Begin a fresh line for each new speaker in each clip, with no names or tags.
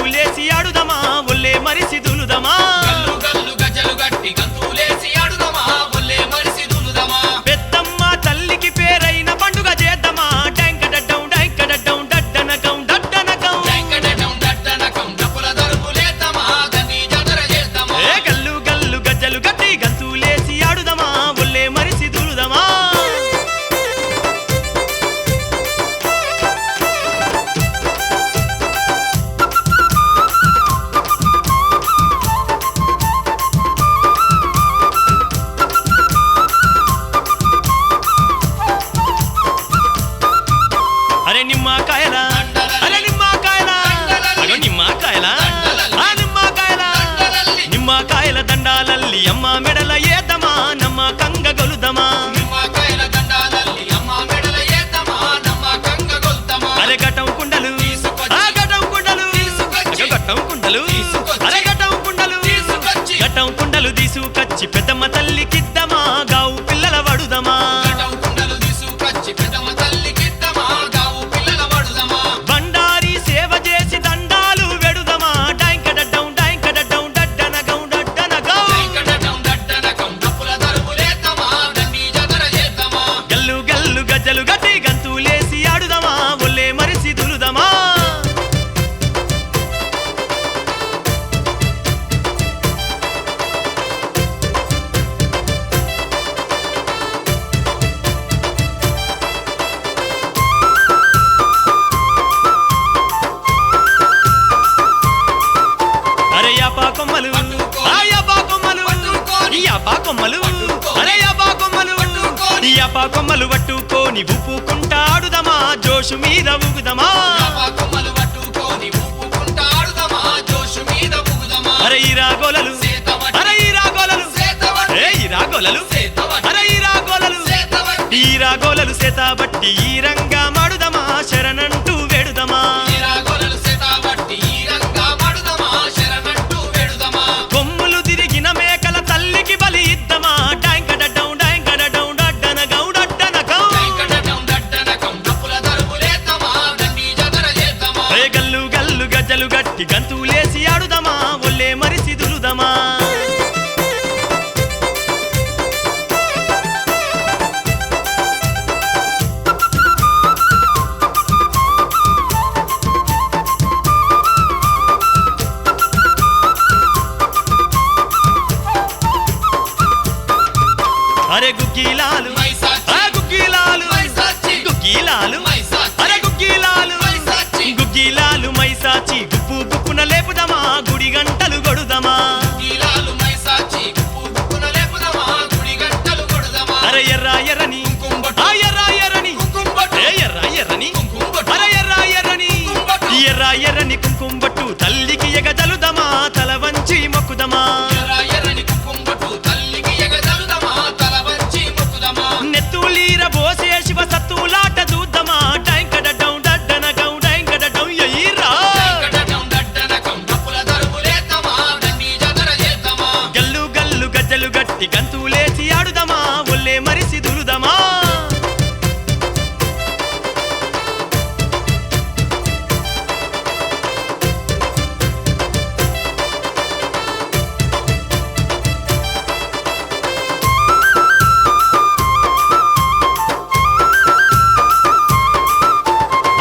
గంతులేసి ఆడుదమా ఒల్లే మరిసి దులుదమా
గల్లు గల్లు గజ్జలు గట్టి గంతులేసి ఆడుదమా ఒల్లే మరిసి దులుదమా
పెద్దమ్మ తల్లికి పేరైన పండుగ చేద్దామా డంకడడ్డం డంకడడ్డం డడ్డనకం డడ్డనకం
డంకడడం డడ్డనకం డప్పుల దరుపులేద్దామా దండి జాతర చేద్దామా
ఏ గల్లు గల్లు గజ్జలు గట్టి గంతులేసి ఆడుదమా ఒల్లే మరిసి దులుదమా అరే నిమ్మకాయల అరే నిమ్మకాయల అగో నిమ్మకాయల ఆ నిమ్మకాయల నిమ్మకాయల దండాలల్లి అమ్మ మెడల ఏదమా నమ్మ కంగ గొలుదమా
నిమ్మకాయల దండాలల్లి అమ్మ మెడల ఏద్దామా నమ్మ కంగ గొల్తమా
అరే గటం కుండలు ఆ గటం కుండలు అగో గటం కుండలు అరే గటం కుండలు గటం కుండలు తీసుకొచ్చి పెద్దమ్మ తల్లికిద్దమా గావు పిల్లల వడుదమా
గటం కుండలు తీసుకొచ్చి పెద్దమ్మ తల్లికిద్దామా గావు పిల్లల వడుదమా
బండారి సేవ చేసి దండాలు వెడుదమా డాంకడడ్డం డాంకడడ్డం డడ్డనగం డడ్డనగం
డంకడడం డడ్డనకం డప్పుల దరుపులేద్దామా దండి జాతర చేద్దామా
గల్లు గల్లు గజ్జలు గట్టి గంతులేసి ఆడుదమా ఒల్లే మరిసి దులుదమా అరే యాపా కొమ్మలు ఆ యాపా కొమ్మలు ఈ యాపా కొమ్మలు అరే యాపా కొమ్మలు ఈ యాపా కొమ్మలు పట్టుకొని ఉప్పుకుంటాడుదమా జోషు మీద ఊగుదమా
యాపా కొమ్మలు పట్టుకొని ఊపుకుంటా ఆడుదమా జోషు మీద ఊగుదమా
అరే ఈ రాగోలలు అరే ఈ రాగోలలు ఏ ఈ రాగోలలు అరే ఈ రాగోలలు ఈ రాగోలలు సేతాబట్టి ఈ రంగా మాడుదమా శరణంటూ వేడుదమా కొమ్ములు తిరిగిన మేకల తల్లికి బలి ఇద్దమా డాంకడడ్డం డాంకడడ్డం డడ్డనగం డడ్డనగం ఏ గల్లు గల్లు గజ్జలు గట్టి గంతులేసి ఆడుదమా ఒల్లే మరిసి దులుదమా అరే గుగ్గిలాలు ఆ గుగ్గిలాలు గుగ్గిలాలు అరే గుగ్గిలాలు గుగ్గిలాలు మైసాచి గుప్పు గుప్పున లేపుదమా గుడి గంటలు గొడుదమా అరే ఎర్ర ఎర్రని ఆ ఎర్ర ఎర్రని ఏ ఎర్ర ఎర్రని అరే ఎర్ర ఎర్రని ఎర్ర ఎర్రని కుంకుమబట్టు తల్లికి ఎగజలుదమా తల వంచి మొక్కుదమా నెత్తులీర బోసే శివ సత్తులాట చూద్దామా డాంకడడ్డం డడ్డనగం డాంకడడ్డం ఎయ్యిరా గల్లు గల్లు గజ్జలు గట్టి గంతులేసి ఆడుదమా ఒల్లే మరిసి దులుదమా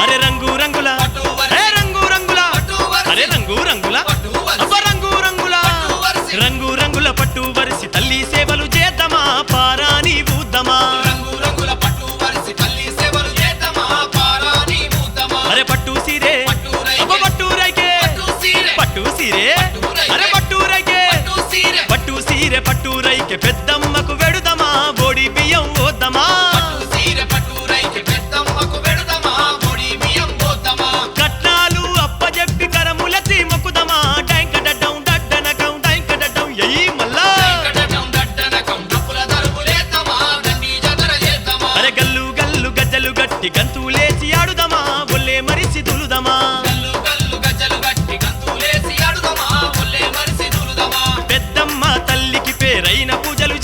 అరే రంగు రంగుల ఏ రంగు రంగుల అరే రంగు రంగుల అబ్బ రంగు రంగుల రంగు రంగుల పట్టు వరిసి తల్లి సేవలు చేద్దామా పారాని ఊద్దమా అరే పట్టు సీరే అబ్బ పట్టు రైకే పట్టు సీరే అరే పట్టు రైకే పట్టు సీరే పట్టు రైకే పెద్దమ్మకు వెడుదమా బోడి బియ్యం ఓద్దమా కట్నాలు అప్పజెప్పి కరములెత్తి మొక్కుదమా డాంకడడ్డం డడ్డనకం డాంకడడ్డం ఎయ్యి మల్లా అరే గల్లు గల్లు గజ్జలు గట్టి గంతులేసి ఆడుదమా ఒల్లే మరిసి దులుదమా పెద్దమ్మ తల్లికి పేరైన పూజలు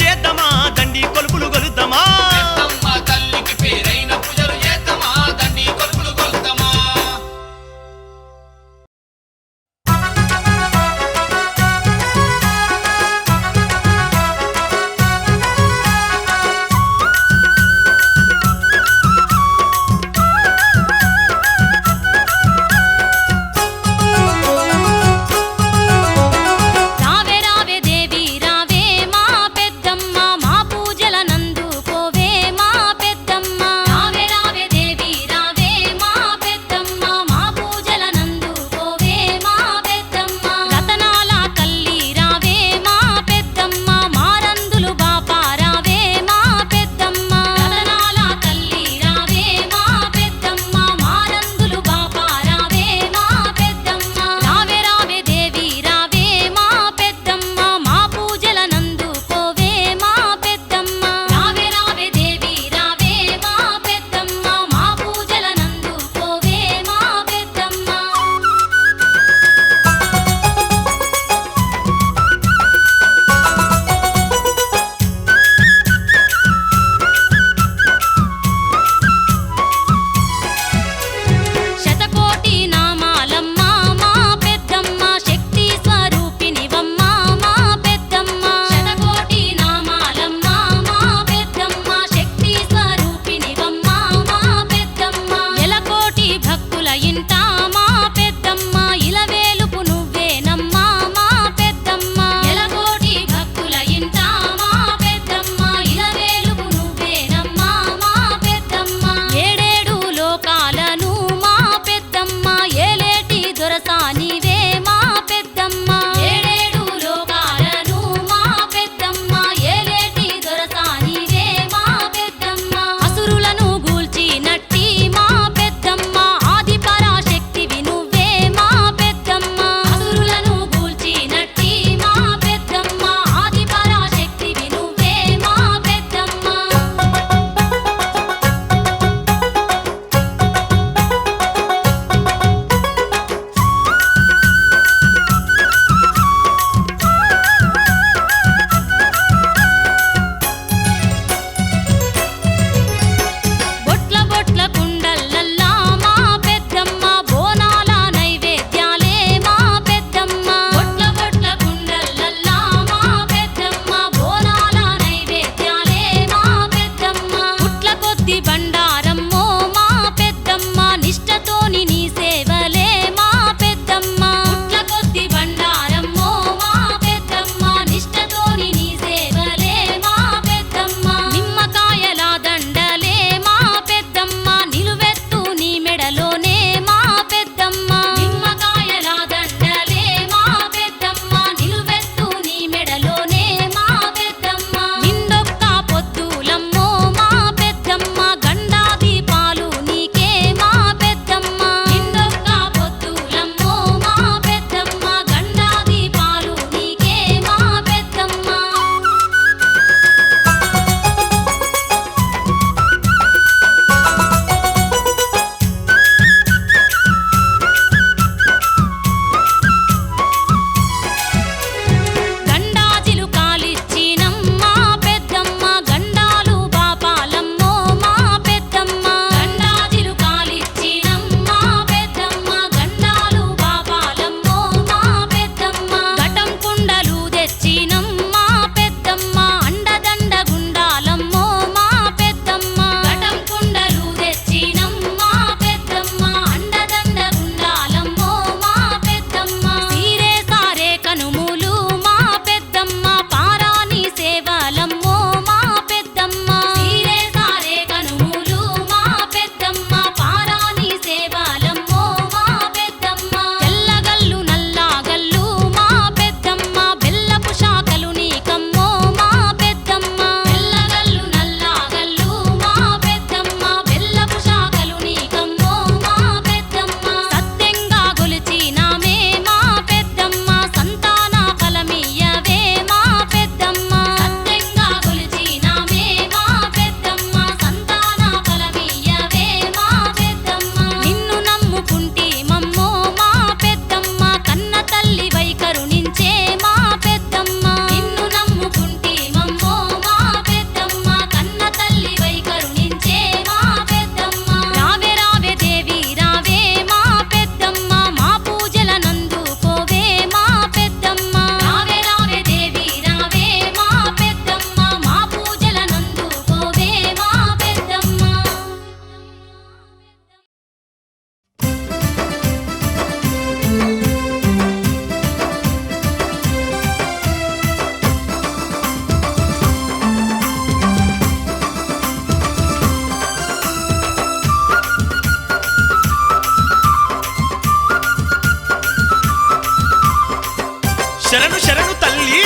శరణు శరణు తల్లి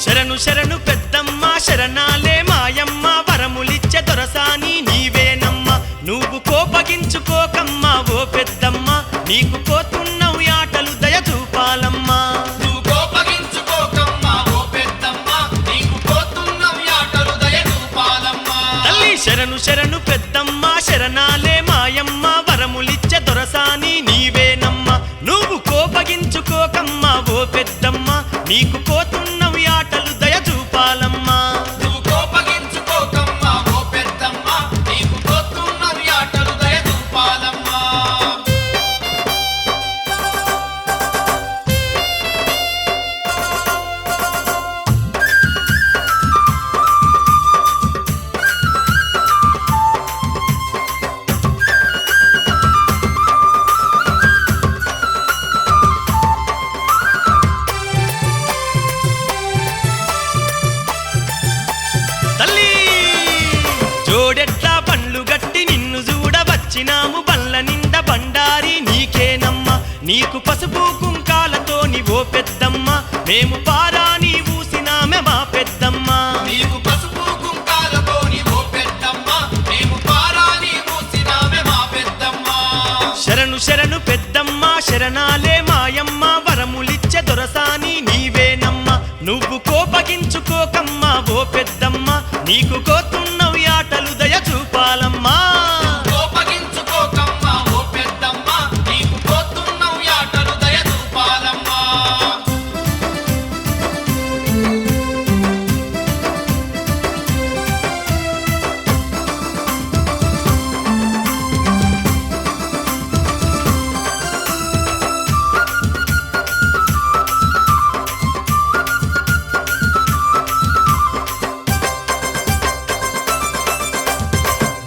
శరణు శరణు పెద్దమ్మ శరణాలే మాయమ్మ వరములిచ్చే దొరసాని నీవేనమ్మ నువ్వు కోపగించుకోకమ్మా ఓ పెద్దమ్మ నీకు కోతున్నవు యాటలు దయ చూపాలమ్మా
నువ్వు కోపగించుకోకమ్మా ఓ పెద్దమ్మ నీకు కోతున్నవు యాటలు దయ చూపాలమ్మా
తల్లి శరణు శరణు పెద్దమ్మ శరణాలే మాయమ్మ వరములిచ్చే దొరసాని నీవేనమ్మ నువ్వు కోపగించుకోకమ్మా ఓ పెద్దమ్మ నీకు కోతున్నవు యాటలు దయ చూపాలమ్మా
నువ్వు కోపగించుకోకమ్మా ఓ పెద్దమ్మ నీకు కోతున్నవు యాటలు దయ చూపాలమ్మా
తల్లి జోడెట్లా పండ్లు గట్టి నిన్ను చూడవచ్చినాము బల్ల నిండా బండారి నీకేనమ్మ నీకు పసుపు కుంకాలతోని ఓ పెద్దమ్మ మేము పారాని ఊసినామె మా పెద్దమ్మ
నీకు పసుపు కుంకాలతోని ఓ పెద్దమ్మ మేము పారాని మూసినామె మా పెద్దమ్మ
శరణు శరణు పెద్దమ్మ శరణాలే మాయమ్మ వరములిచ్చే దొరసాని నీవేనమ్మ నువ్వు కోపగించుకోకమ్మా ఓ పెద్దమ్మ నీకు కోతున్నవు యాటలు దయ చూపాలమ్మా
కోపగించుకోకమ్మా ఓ పెద్దమ్మ నీకు కోతున్నవు యాటలు దయ చూపాలమ్మా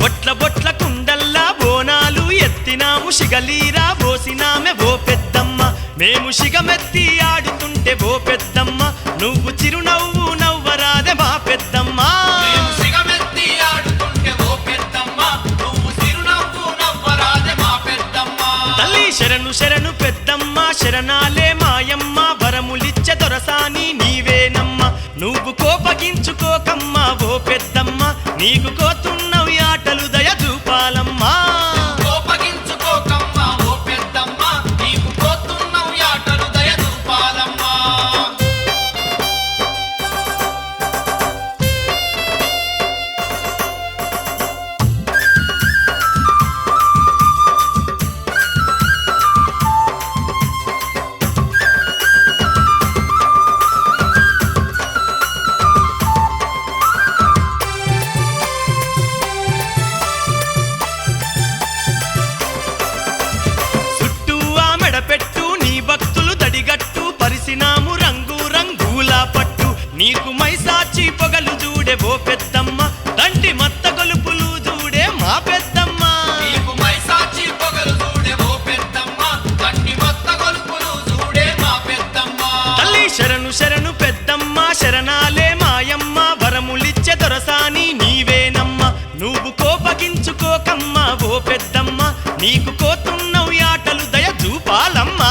బొట్ల బొట్ల కుండల్లా బోనాలు ఎత్తినాము శిగలీరా పోసినామె ఓ పెద్దమ్మ మేము శిగమెత్తి ఆడుతుంటే ఓ పెద్దమ్మ నువ్వు చిరునవ్వు నవ్వరాదే మా పెద్దమ్మ
మేము సిగమెత్తి ఆడుతుంటే ఓ పెద్దమ్మ నువ్వు చిరునవ్వు నవ్వరాదే మా పెద్దమ్మ
తల్లి శరణు శరణు పెద్దమ్మ శరణాలే మాయమ్మ వరములిచ్చే దొరసాని నీవేనమ్మ నువ్వు కోపగించుకోకమ్మా ఓ పెద్దమ్మ నీకు కోతున్నవు యాటలు దయ చూపాలమ్మా
కోపగించుకోకమ్మా ఓ పెద్దమ్మ నీకు కోతున్నవు యాటలు దయ చూపాలమ్మా
చుట్టూ ఆ మెడపెట్టు నీ భక్తులు దడిగట్టు పరిసినాము రంగు రంగుల పట్టు నీకు మైసాచి పొగలు చూడే ఓ పెద్దమ్మ తంటి మత్త గొలుపులు చూడే మా పెద్దమ్మ
నీకు మైసాచి పొగలు చూడే ఓ పెద్దమ్మ గట్టి మొత్త గొలుపులు చూడే మా పెద్దమ్మ
తల్లి శరణు శరణు పెద్దమ్మ శరణాలే మాయమ్మ వరములిచ్చే దొరసాని నీవేనమ్మ నువ్వు కోపగించుకోకమ్మా ఓ పెద్దమ్మ నీకు కోతున్నవు యాటలు దయ చూపాలమ్మా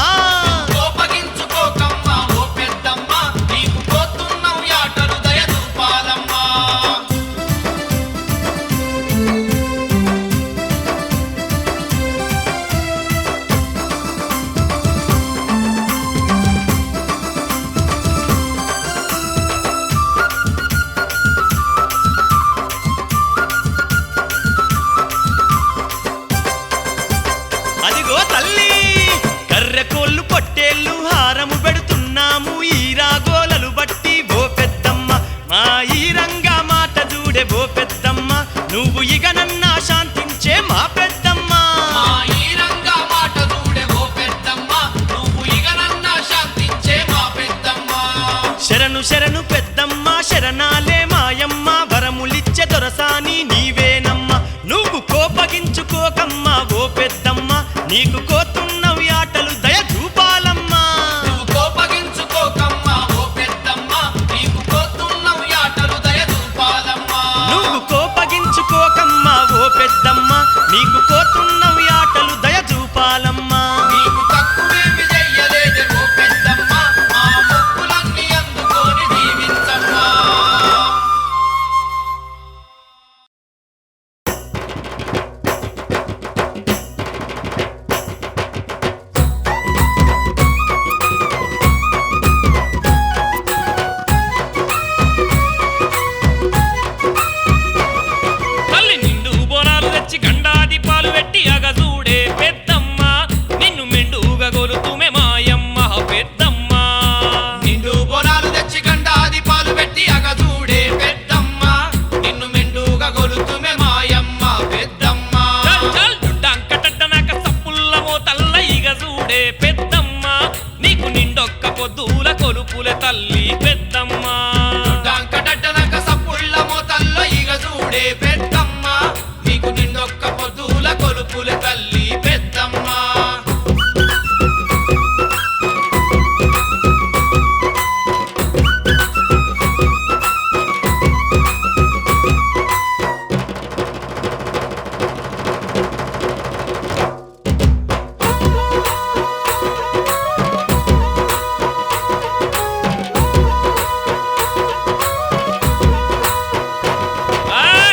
కోపగించుకోకమ్మా ఓ పెద్దమ్మ నీకు కోతున్నవు యాటలు దయ చూపాలమ్మా
అదిగో తల్లి కర్రె కోళ్ళు పొట్టేళ్ళు హారము పెడుతున్నాము ఈ రాగోలలు బట్టి ఓ పెద్దమ్మ మా ఈ రంగా మాట చూడే ఓ పెద్దమ్మ నువ్వు ఇక నన్నా శాంతించే మా పెద్దమ్మ
మా ఈ రంగా మాట చూడే ఓ పెద్దమ్మ నువ్వు ఇగనన్నా శాంతించే మా పెద్దమ్మ
శరణు శరణు పెద్దమ్మ శరణాలే మాయమ్మ వరములిచ్చే దొరసాని నీవేనమ్మ నువ్వు కోపగించుకోకమ్మా ఓ పెద్దమ్మ నీకు కోతున్నవు యాటలు దయ చూపాలమ్మా
నువ్వు కోపగించుకోకమ్మా ఓ పెద్దమ్మ నీకు కోతున్నవు యాటలు దయ చూపాలమ్మా
నువ్వు కోపగించుకోకమ్మా ఓ పెద్దమ్మ నీకు కోతున్నవు యాటలు దయ చూపాలమ్మా
నీకు తక్కువేమి చెయ్యలేదే ఓ పెద్దమ్మ
పొద్దుల కొలుపుల తల్లి పెద్దమ్మ
డంకడడ్డనక సప్పుళ్ళ మోతల్లో ఇగ చూడే పెద్దమ్మ నీకు నిండొక్క పొద్దుల కొలుపుల తల్లి పెద్దమ్మ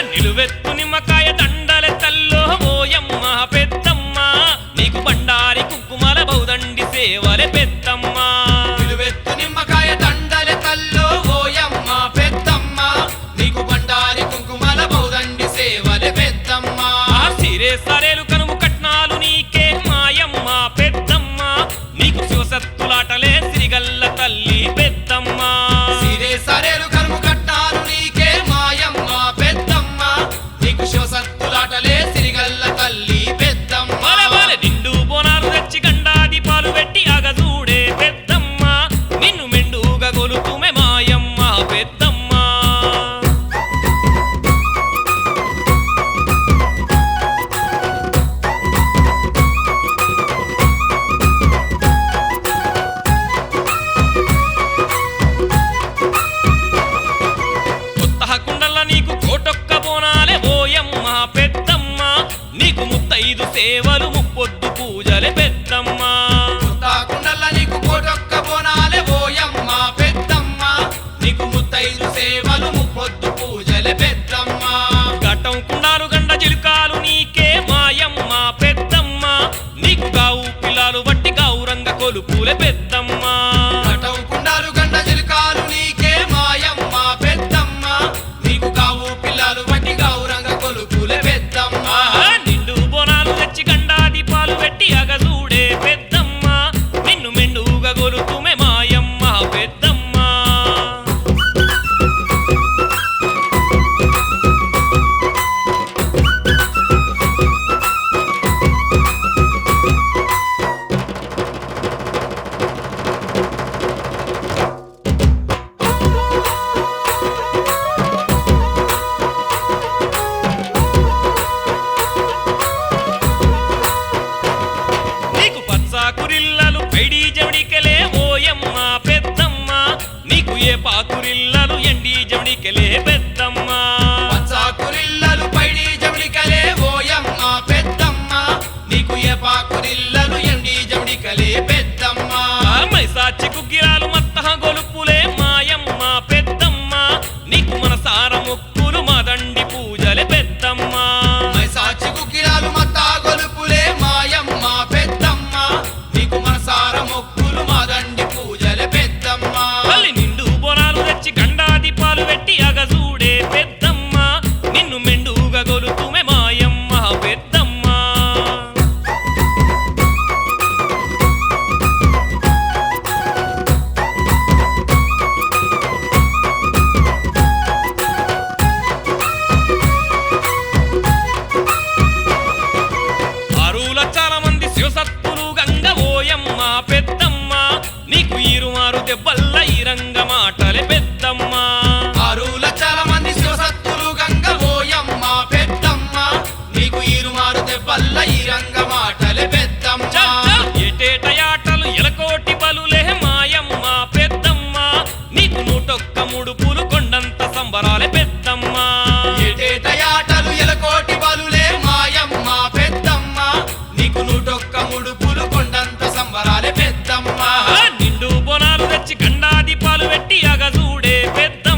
నిలువెత్తు నిమ్మకాయ దండల తల్లో ఓయమ్మ పెద్దమ్మ నీకు బండారి కుంకుమల బౌదండి సేవలే పెద్దమ్మ
నిలువెత్తు నిమ్మకాయ దండల తల్లో ఓయమ్మ పెద్దమ్మ నీకు బండారి కుంకుమల బౌదండి సేవలే పెద్దమ్మ
సిరే సరేలు కనుము కట్నాలు నీకే మాయమ్మ పెద్దమ్మ నీకు శివసత్తులాటలే సిరిగల్ల తల్లి పెద్దమ్మ
సిరే సరేలు కనుము కట్నాలు నీకే మాయమ్మ పెద్దమ్మ నీకు శివసత్తులాటలే సిరిగల్ల తల్లి పెద్దమ్మ
నిండు బోనాలు తెచ్చి గండాది పాలు పెట్టి అగజూడే పెద్దమ్మ నిన్ను మెండుగా గొలుతుమే మాయమ్మ పెద్దమ్మ కొత్త కుండల్ల నీకు కోటొక్క బోనాలే ఓయమ్మ పెద్దమ్మ నీకు ముత్తైదు సేవలు ముప్పొద్దు పూజలే పెద్దమ్మ
కుండల్ల నీకు కోటొక్క బోనాలే ఓయమ్మ పెద్దమ్మ నీకు ముత్తైదు సేవలు ముప్పొద్దు పూజలే పెద్దమ్మ
ఘట్టం కుండాలు గండ చిలుకాలు నీకే మాయమ్మ పెద్దమ్మ నీకు గావు పిల్లలు బట్టి గౌరంగ కొలుపులే పెద్దమ్మ
ఘటం కుండాలు గండ చిలుకాలు నీకే మాయమ్మ పెద్దమ్మ నీకు కావు పిల్లలు వట్టి గౌరంగ కొలుపులే పెద్దమ్మ
నిండు బోనాలు తెచ్చి గండాది పాలు పెట్టి అగజూడే పెద్దమ్మ నిన్ను మెండుగా గొలుతుమే మాయమ్మ పెద్దమ్మ నీకు పచ్చాకురిల్లలు పైడి జవడికెలే ఓయమ్మ పెద్దమ్మ నీకు ఏ పాకురిల్లలు ఎండి జవడికెలే పెద్దమ్మ
పచ్చాకురిల్లలు పైడి జవడికలే ఓయమ్మ పెద్దమ్మ నీకు ఏ పాకురిల్లలు ఎండి జవడికలే పెద్దమ్మ
మైసాచి కుగ్గిరాలు మత్తహ గొలుపులే మాయమ్మ పెద్దమ్మ నీకు మనసార మొక్కులు మాదండి పూజలే పెద్దమ్మ
మైసాచి కుకిరాలు మత్తా గొలుపులే మాయమ్మ పెద్దమ్మ నీకు మనసార మొక్కులు మాదండి పూజలే పెద్దమ్మ
తల్లి నిండు బోనాలు తెచ్చి గండాది పాలు పెట్టి అగజూడే పెద్దమ్మ నిన్ను మెండుగా గొలుతుమే మాయమ్మ పెద్దమ్మ ఆరుల చాలా మంది శివసత్తులు గంగ ఓయమ్మ పెద్దమ్మ నీకు ఈరుమారు దెబ్బల్ల ఈ రంగ మాటలే పెద్దమ్మ
ఆరుల చాలా మంది శివసత్తులు గంగ ఓయమ్మ పెద్దమ్మ నీకు ఈరుమారు దెబ్బల్ల ఈ రంగ మాటలే పెద్దమ్మ
ఏటేట యాటలు ఎలకోటి బలులే మాయమ్మ పెద్దమ్మ నీకు నూటొక్క ముడుపులు కొండంత సంబరాలే పెద్దమ్మ
ఏటేట యాటలు ఎలకోటి బలులే మాయమ్మ పెద్దమ్మ నీకు నూటొక్క ముడుపులు కొండంత సంబరాలే పెద్దమ్మ
నిండు బోనాలు తెచ్చి గండాది పాలు పెట్టి అగజూడే పెద్దమ్మ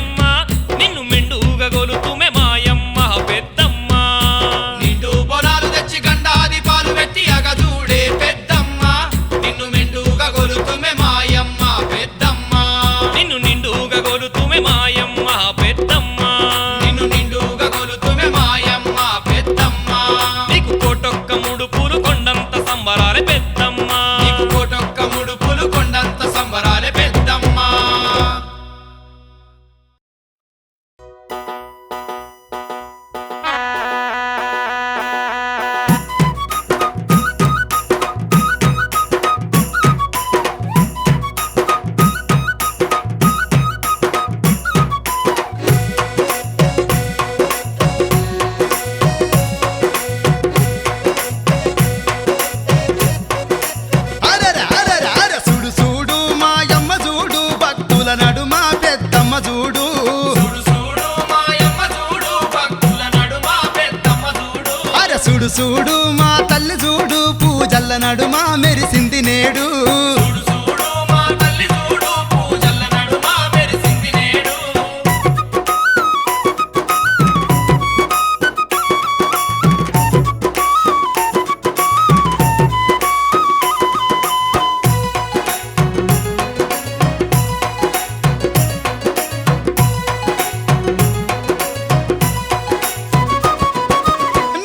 చూడు మా తల్లి చూడు పూజల్ల నడుమ మెరిసింది నేడు
చూడు చూడు మా తల్లి చూడు పూజల్ల నడుమ మెరిసింది నేడు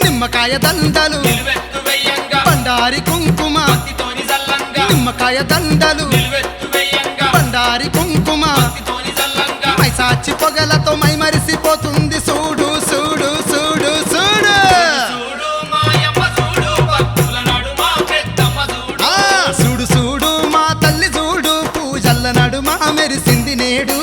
నిమ్మకాయ దండలు
నిలువెత్తు వెయ్యంగా
బండారి కుంకుమ
భక్తితోని జల్లంగా
నిమ్మకాయ దండలు
నిలువెత్తు వెయ్యంగా
బండారి కుంకుమ
భక్తితోని జల్లంగా
మైసాచి పొగలతో మై మరిసిపోతుంది చూడు చూడు చూడు చూడు
చూడు మాయమ్మ చూడు భక్తుల నడుమ పెద్దమ్మ చూడు
ఆ చూడు చూడు మా తల్లి చూడు పూజల్ల నడుమ మెరిసింది నేడు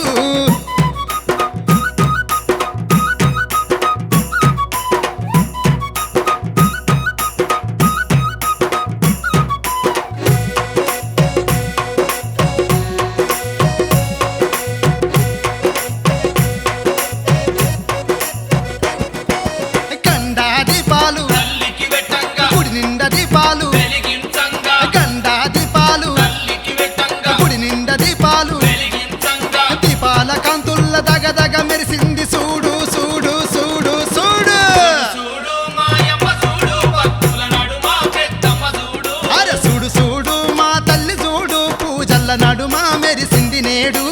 గండా దీపాలు
తల్లికి వెట్టంగా
గుడి నిండా దీపాలు
వెలిగించంగా
గండా దీపాలు
తల్లికి వెట్టంగా
గుడి నిండా దీపాలు
వెలిగించంగా
దీపాల కాంతుల్ల దగదగ మెరిసింది చూడు చూడు చూడు చూడు
చూడు మాయమ్మ చూడు భక్తుల నడుమ పెద్దమ్మ చూడు
అరే చూడు చూడు మా తల్లి చూడు పూజల్ల నడుమ మెరిసింది నేడు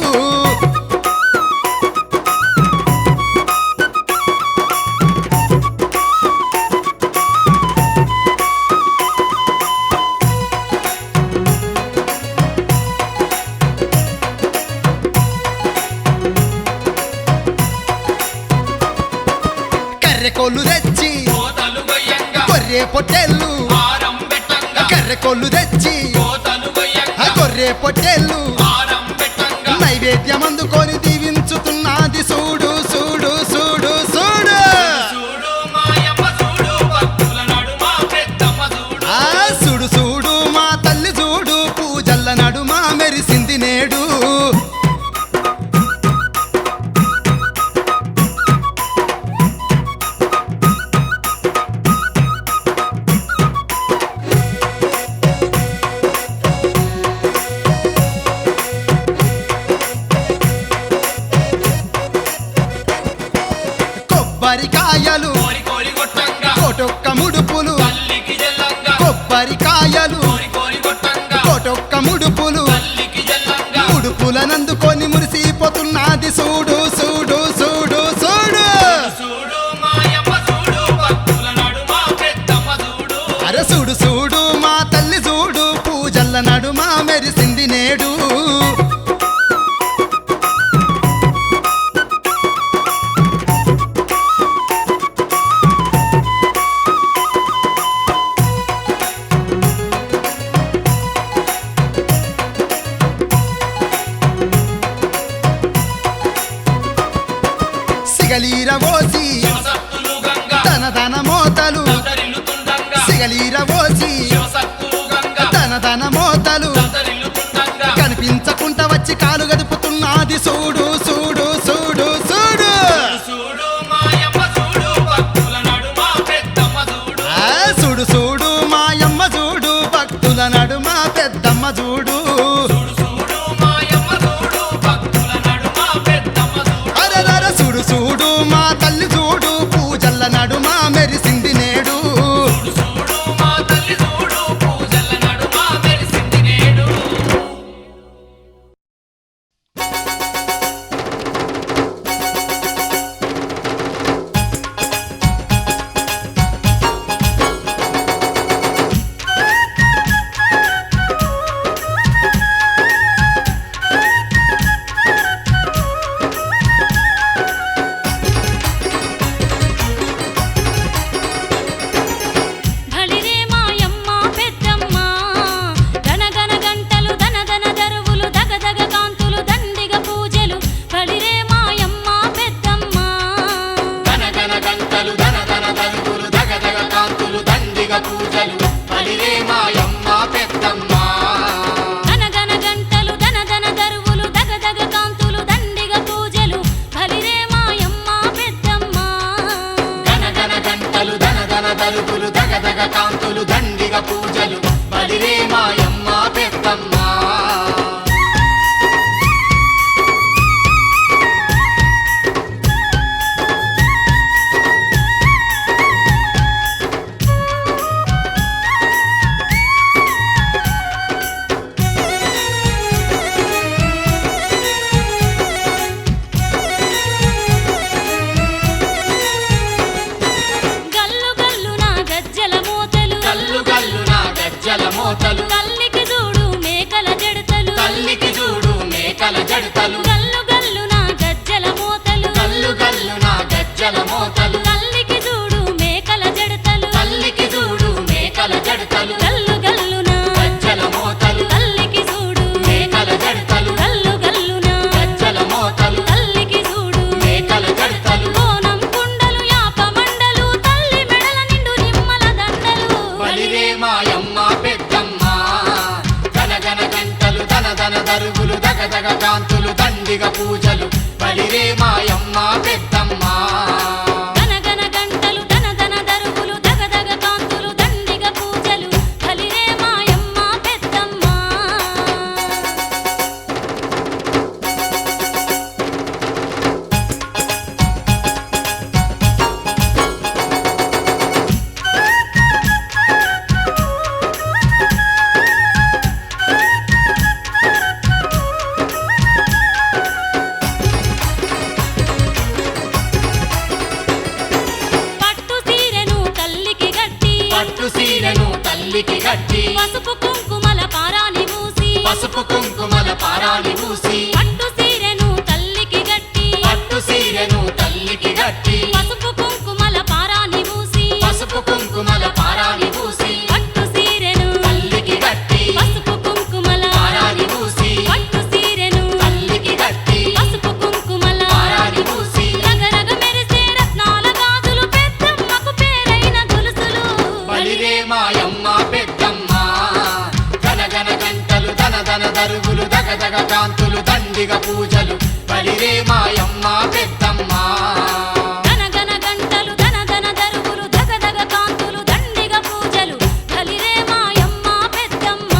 కర్రెకోళ్ళు తెచ్చి
కోతలు గొయ్యంగా
గొర్రె పొట్టేళ్ళు
ఆరం పెట్టంగా
కర్రెకోళ్ళు తెచ్చి
కోతలు గొయ్యంగా
గొర్రె పొట్టేళ్ళు
ఆరం పెట్టంగా
నైవేద్యం అందుకొని దీవించుతున్నది చూడు చూడు చూడు చూడు
చూడు మాయమ్మ చూడు భక్తుల నడుమ పెద్దమ్మ చూడు
ఆ చూడు చూడు మా తల్లి చూడు పూజల్ల నడుమ మెరిసింది నేడు కొబ్బరికాయలు
కోరి కోరి కొట్టంగా
కోటొక్క ముడుపులు
తల్లికి జల్లంగా
కొబ్బరికాయలు
కోరి కోరి కొట్టంగా
కోటొక్క ముడుపులు
తల్లికి జల్లంగా
ముడుపులనందుకొని మురిసిపోతున్నది చూడు చూడు చూడు చూడు
చూడు మాయమ్మ చూడు భక్తుల నడుమ పెద్దమ్మ చూడు
అరే చూడు చూడు మా తల్లి చూడు పూజల్ల నడుమ మెరిసింది నేడు సిగలీర పోసి
శివసత్తులు గంగా
తన తన మోతలు
దరిల్లుతుండంగా
సిగలీర పోసి
శివసత్తులు గంగా
తన మోతలు
దరిల్లుతుండంగా
కనిపించకుండా వచ్చి కాలు గదుపుతున్నది చూడు చూడు చూడు చూడు
చూడు మాయమ్మ చూడు భక్తుల నడుమ పెద్దమ్మ చూడు
ఆ చూడు చూడు మాయమ్మ చూడు భక్తుల నడుమ పెద్దమ్మ చూడు
చూడు చూడు మాయమ్మ చూడు భక్తుల నడుమ పెద్దమ్మ చూడు
అరరర చూడు చూడు మా తల్లి చూడు పూజల్ల నడుమ మెరిసింది నేడు
చూడు చూడు మా తల్లి చూడు పూజల నడుమ మెరిసింది నేడు ధన దరుగులు దగదగ కాంతులు దండిగ పూజలు బలిరే మాయమ్మ పెద్దమ్మ
గనగన గంటలు ధన ధన దరుగులు దగదగ కాంతులు దండిగ పూజలు బలిరే మాయమ్మ పెద్దమ్మ
పట్టు సీరెను తల్లికి గట్టి
పసుపు కుంకుమల పారాని మూసి
పసుపు కుంకుమల పారాని మూసి
పట్టు సీరెను తల్లికి గట్టి
పట్టు సీరెను తల్లికి గట్టి
పసుపు కుంకుమల పారాని మూసి
పసుపు కుంకుమల పారాని మూసి
పట్టు సీరెను
తల్లికి గట్టి
పసుపు కుంకుమల
పారాని మూసి
పట్టు సీరెను
తల్లికి గట్టి
పసుపు కుంకుమల
పారాని మూసి
రగరగ మెరిసే రత్నాల గాజులు పెద్దమ్మకు పేరైన గొలుసులు
బలిరే మాయమ్మ పెద్దమ్మ గనగన గంటలు ధన ధన దరుగులు దగదగ కాంతులు దండిగ పూజలు బలిరే మాయమ్మ పెద్దమ్మ
గనగన గంటలు ధన ధన దరుగులు దగదగ కాంతులు దండిగ పూజలు బలిరే మాయమ్మ పెద్దమ్మ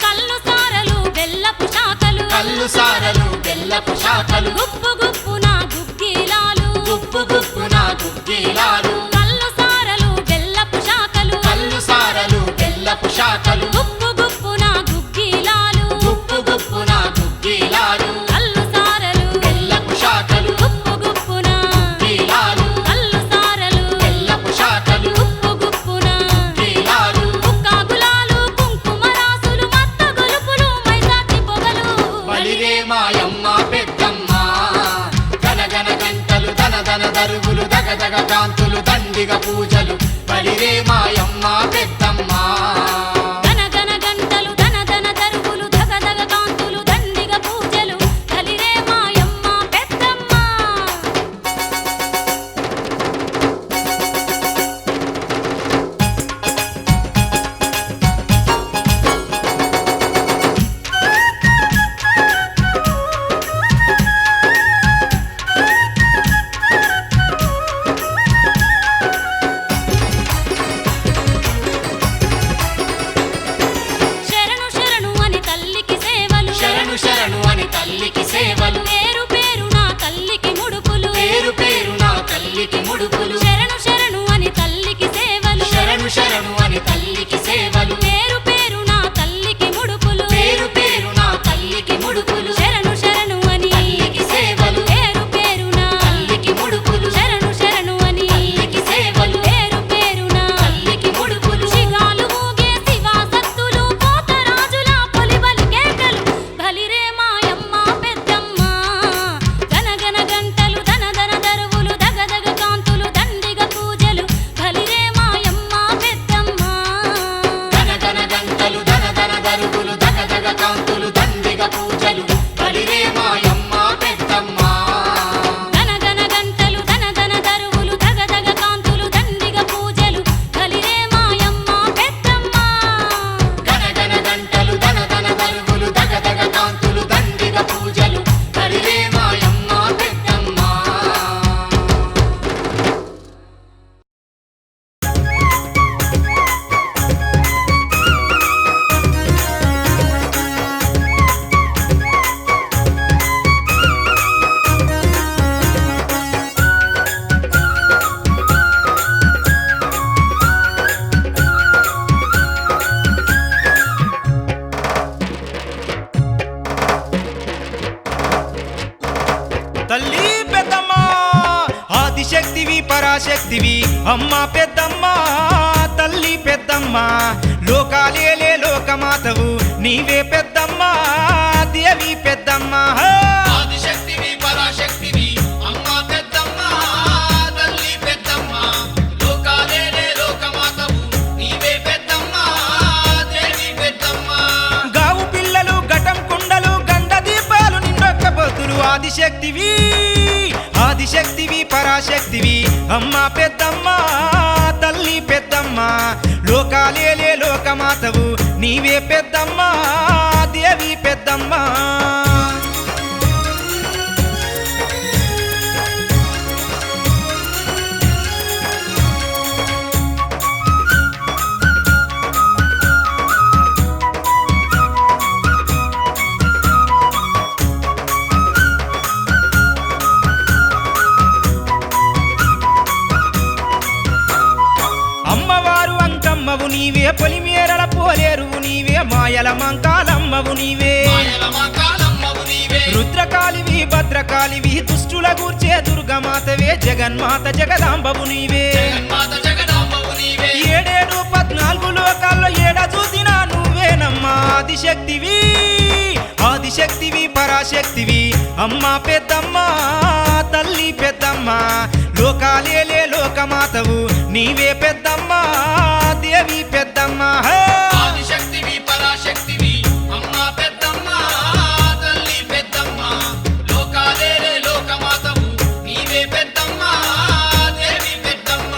కల్లు సారలు బెల్లపు శాఖలు
కల్లు సారలు బెల్లపు శాఖలు
గుప్పు గుప్పున గుగ్గిలాలు
గుప్పు గుప్పున గుగ్గిలాలు
కల్లు సారలు బెల్లపు శాఖలు
కల్లు సారలు బెల్లపు శాఖలు
గుప్పు గుప్పున గుగ్గిలాలు
గుప్పు గుప్పున గుగ్గిలాలు
కల్లు సారలు
బెల్లపు శాఖలు
గుప్పు గుప్పున
గుగ్గిలాలు
కల్లు సారలు
బెల్లపు శాఖలు
గుప్పు గుప్పున
గుగ్గిలాలు
కుక్క గులాలు కుంకుమ రాసులు మత్త గొలుపులు మైసాచి పొగలు
బలిరే మాయమ్మ పెద్దమ్మ గనగన గంటలు ధన ధన దరుగులు దగదగ కాంతులు దండిగ పూజలు బలిరే మాయమ్మ పెద్దమ్మ
గనగన గంటలు ధన ధన దరుగులు దగదగ కాంతులు దండిగ పూజలు బలిరే మాయమ్మ పెద్దమ్మ శరణు శరణు అని తల్లికి సేవలు
శరణు శరణు అని తల్లికి సేవలు
పేరు పేరు నా తల్లికి ముడుపులు
పేరు పేరు నా తల్లికి ముడుపులు
శరణు శరణు అని తల్లికి సేవలు
శరణు శరణు అని తల్లికి సేవలు
పేరు పేరు నా తల్లికి ముడుపులు
పేరు పేరు నా తల్లికి ముడుపులు
శరణు శరణు అని
తల్లికి సేవలు
పేరు పేరు నా
తల్లికి ముడుపులు
శరణు శరణు అని
తల్లికి సేవలు
పేరు పేరు నా
తల్లికి ముడుపులు
శిగాలు ఊగే శివాసత్తులు పోతరాజుల పొలిబలి కేకలు బలిరే మాయమ్మ పెద్దమ్మ గనగన గంటలు ధన ధన దరువులు దగదగ కాంతులు దండిగ పూజలు బలిరే మాయమ్మ పెద్దమ్మ
గనగన గంటలు ధన ధన దరుగులు దగదగ కాంతులు దండిగ పూజలు బలిరే మాయమ్మ పెద్దమ్మ
గనగన గంటలు ధన ధన దరువులు దగదగ కాంతులు దండిగ పూజలు బలిరే మాయమ్మ పెద్దమ్మ
గనగన గంటలు ధన ధన దరుగులు దగదగ కాంతులు దండిగ పూజలు బలిరే మాయమ్మ పెద్దమ్మ
తల్లి పెద్దమ్మ ఆదిశక్తివి పరాశక్తివి అమ్మ పెద్దమ్మ తల్లి పెద్దమ్మ లోకాలేలే లోకమాతవు నీవే పెద్దమ్మ దేవి పెద్దమ్మ
ఆదిశక్తివి పరాశక్తివి అమ్మ పెద్దమ్మ తల్లి పెద్దమ్మ
అమ్మ పెద్దమ్మ తల్లి పెద్దమ్మ లోకాలేలే లోకమాతవు నీవే పెద్దమ్మ దేవి పెద్దమ్మ అమ్మవారు అంకమ్మవు నీవే పొలిమేరల పోలేరువు నీవే మాయల మంకాలమ్మవు నీవే
మాయలమకాలమ్మవు నీవే
రుద్రకాళివి భద్రకాళివి దుష్టుల గూర్చే దుర్గమాతవే జగన్మాత జగదాంబవు నీవే
జగన్మాత జగదాంబవు నీవే
7 14 లోకాల్లో ఏడ చూసినా నువ్వేనమ్మా ఆదిశక్తివి ఆదిశక్తివి పరాశక్తివి అమ్మ పెద్దమ్మ తల్లి పెద్దమ్మ లోకాలేలే లోకమాతవు నీవే పెద్దమ్మ దేవి పెద్దమ్మ హే!
ఆదిశక్తివి పరాశక్తివి అమ్మ పెద్దమ్మ తల్లి పెద్దమ్మ లోకాలేలే లోకమాతవు నీవే పెద్దమ్మ దేవి పెద్దమ్మ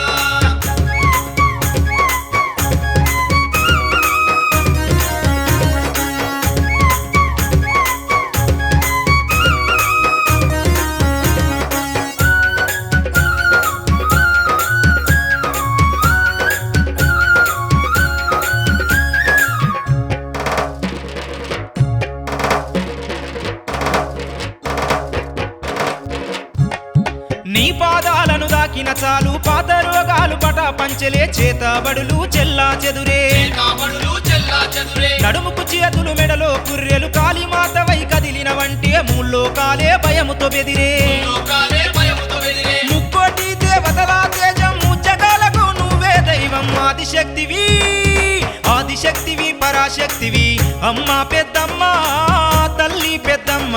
నీ పాదాలను దాకిన చాలు పాత రోగాలు పటా పంచలే చేతబడులు చెల్లా చెదురే
కాబడులు చెల్లా చదురే
నడుముకు చేతులు మెడలో కుర్రెలు కాళీమాతవై కదిలిన వంటే మూల్లోకాలే భయముతో బెదిరే
లోకాలే భయముతో వెదిరే
ముక్కోటి దేవతల తేజము జగాలకు నువ్వే దైవం ఆదిశక్తివి ఆదిశక్తివి పరాశక్తివి అమ్మ పెద్దమ్మ తల్లి పెద్దమ్మ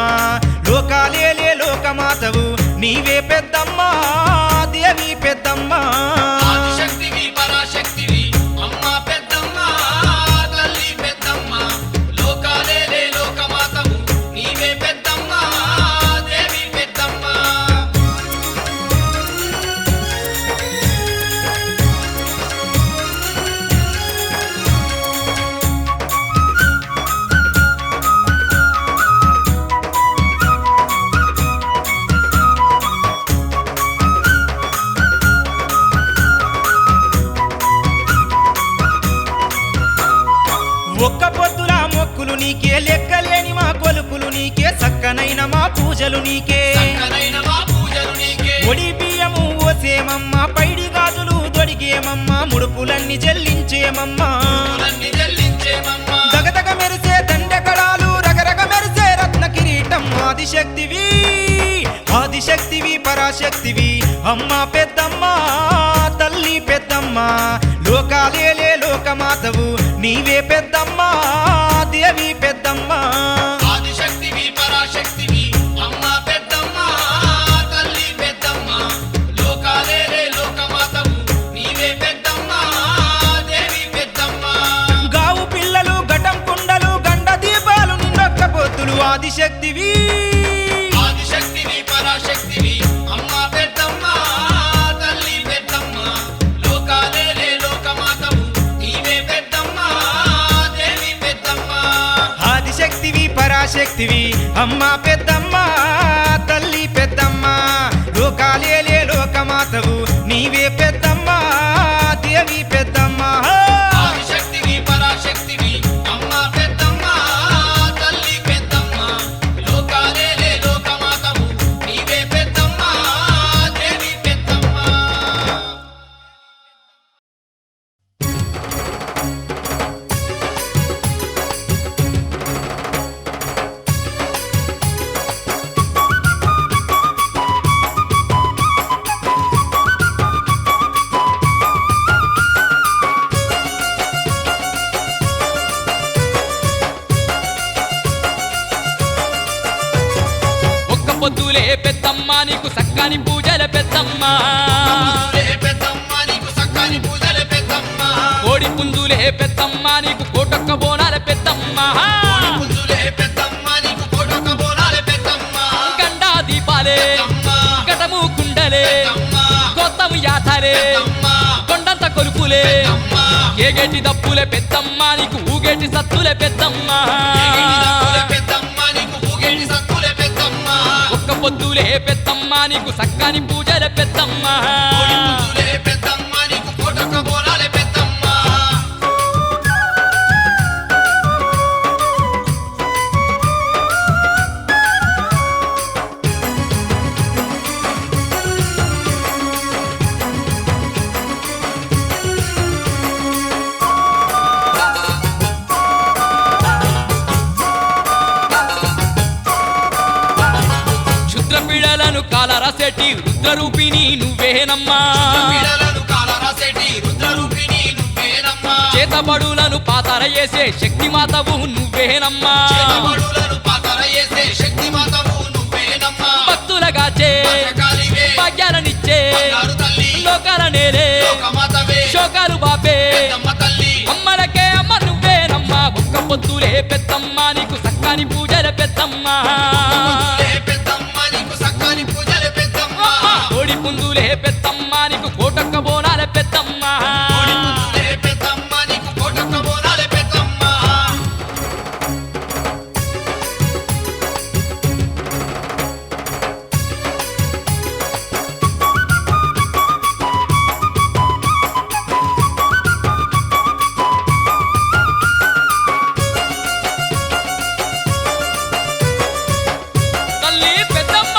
లోకాలేలే లోకమాతవు నీవే పెద్దమ్మ దేవి పెద్దమ్మ
ఆదిశక్తివి పరాశక్తివి అమ్మ పెద్దమ్మ తల్లి పెద్దమ్మ లోకాలేలే లోకమాతవు నీవే పెద్దమ్మ దేవి పెద్దమ్మ
ఒక్క పొద్దుల మొక్కులు నీకే లెక్కలేని మా కొలుపులు నీకే సక్కనైన మా పూజలు నీకే
చక్కనైన మా పూజలు నీకే
ఒడి బియ్యము ఓసేమమ్మ పైడి గాజులు దొడిగేమమ్మ ముడుపులన్నీ చెల్లించేమమ్మ
పూలన్నీ చెల్లించేమమ్మ
దగదగ మెరిసే దండకడాలు రగరగ మెరిసే రత్న కిరీటం ఆదిశక్తివి ఆదిశక్తివి పరాశక్తివి అమ్మ పెద్దమ్మ తల్లి పెద్దమ్మ లోకాలేలే లోకమాతవు నీవే పెద్దమ్మ దేవి పెద్దమ్మ
ఆదిశక్తివి పరాశక్తివి అమ్మ పెద్దమ్మ తల్లి పెద్దమ్మ లోకాలేలే లోకమాతవు నీవే పెద్దమ్మ దేవి పెద్దమ్మ
గావు పిల్లలు ఘటం కుండలు గండ దీపాలు నిన్నొక్క పొత్తులు ఆదిశక్తివి
ఆదిశక్తివి పరాశక్తివి అమ్మ పెద్దమ్మ తల్లి పెద్దమ్మ లోకాలేలే లోకమాతవు నీవే పెద్దమ్మ దేవి పెద్దమ్మ
ఆదిశక్తివి పరాశక్తివి అమ్మ పెద్దమ్మ తల్లి పెద్దమ్మ లోకాలేలే లోకమాతవు నీవే పెద్దమ్మ దేవి పెద్దమ్మ
ఆదిశక్తివి పరాశక్తివి అమ్మ పెద్దమ్మ తల్లి పెద్దమ్మ లోకాలేలే లోకమాతవు నీవే పెద్దమ్మ దేవి పెద్దమ్మ
ఒక్క పొద్దులే పెద్దమ్మ నీకు సక్కని పూజల పెద్దమ్మ
పూజలే పెద్దమ్మ నీకు సక్కని పూజలే పెద్దమ్మ
కోడి పుంజులే పెద్దమ్మ నీకు కోటొక్క బోనాల పెద్దమ్మ
పూజలే పెద్దమ్మ నీకు కోటొక్క బోనాలే పెద్దమ్మ
గండా దీపాలే
పెద్దమ్మ
ఘటము కుండలే
పెద్దమ్మ
కొత్తము కొలుపులే
పెద్దమ్మ
ఏగేటి దప్పులే పెద్దమ్మ నీకు ఊగేటి సత్తులే పెద్దమ్మ
ఏగేటి దప్పులే పెద్దమ్మ నీకు ఊగేటి సత్తులే పెద్దమ్మ
ఒక్క పొద్దులే పెద్దమ్మ నీకు సక్కని పూజలే పెద్దమ్మ
కోడి పుంజులే పెద్దమ్మ నీకు కోటొక్క బోనాలే పెద్దమ్మ
క్షుద్రపీడలను కాలరసెట్టి రుద్రరూపిణి నువ్వేనమ్మా
పీడలను కాలరాసేటి రుద్రరూపిణి నువ్వేనమ్మా
చేతబడులను పాతర చేసే శక్తి మాతవు నువ్వేనమ్మా
చేతబడులను పాతర చేసే శక్తి మాతవు నువ్వేనమ్మా
భక్తులగాచే
భద్రకాళివే
భాగ్యాలనిచ్చే
బంగారు తల్లి
లోకాల నేలే
లోకమాతవే
శోకాలు బాపే
పెద్దమ్మ తల్లి
అమ్మలకే అమ్మ నువ్వేనమ్మా ఒక్క పొద్దులే పెద్దమ్మ నీకు సక్కని పూజల పెద్దమ్మ
పుంజులే పెద్దమ్మ నీకు సక్కని పూజలే పెద్దమ్మ
కోడి పుందులే పెద్దమ్మ నీకు కోటొక్క బోనాల పెద్దమ్మ
కోడి పుంజులే పెద్దమ్మ నీకు కోటొక్క బోనాలే పెద్దమ్మ
తల్లి పెద్దమ్మ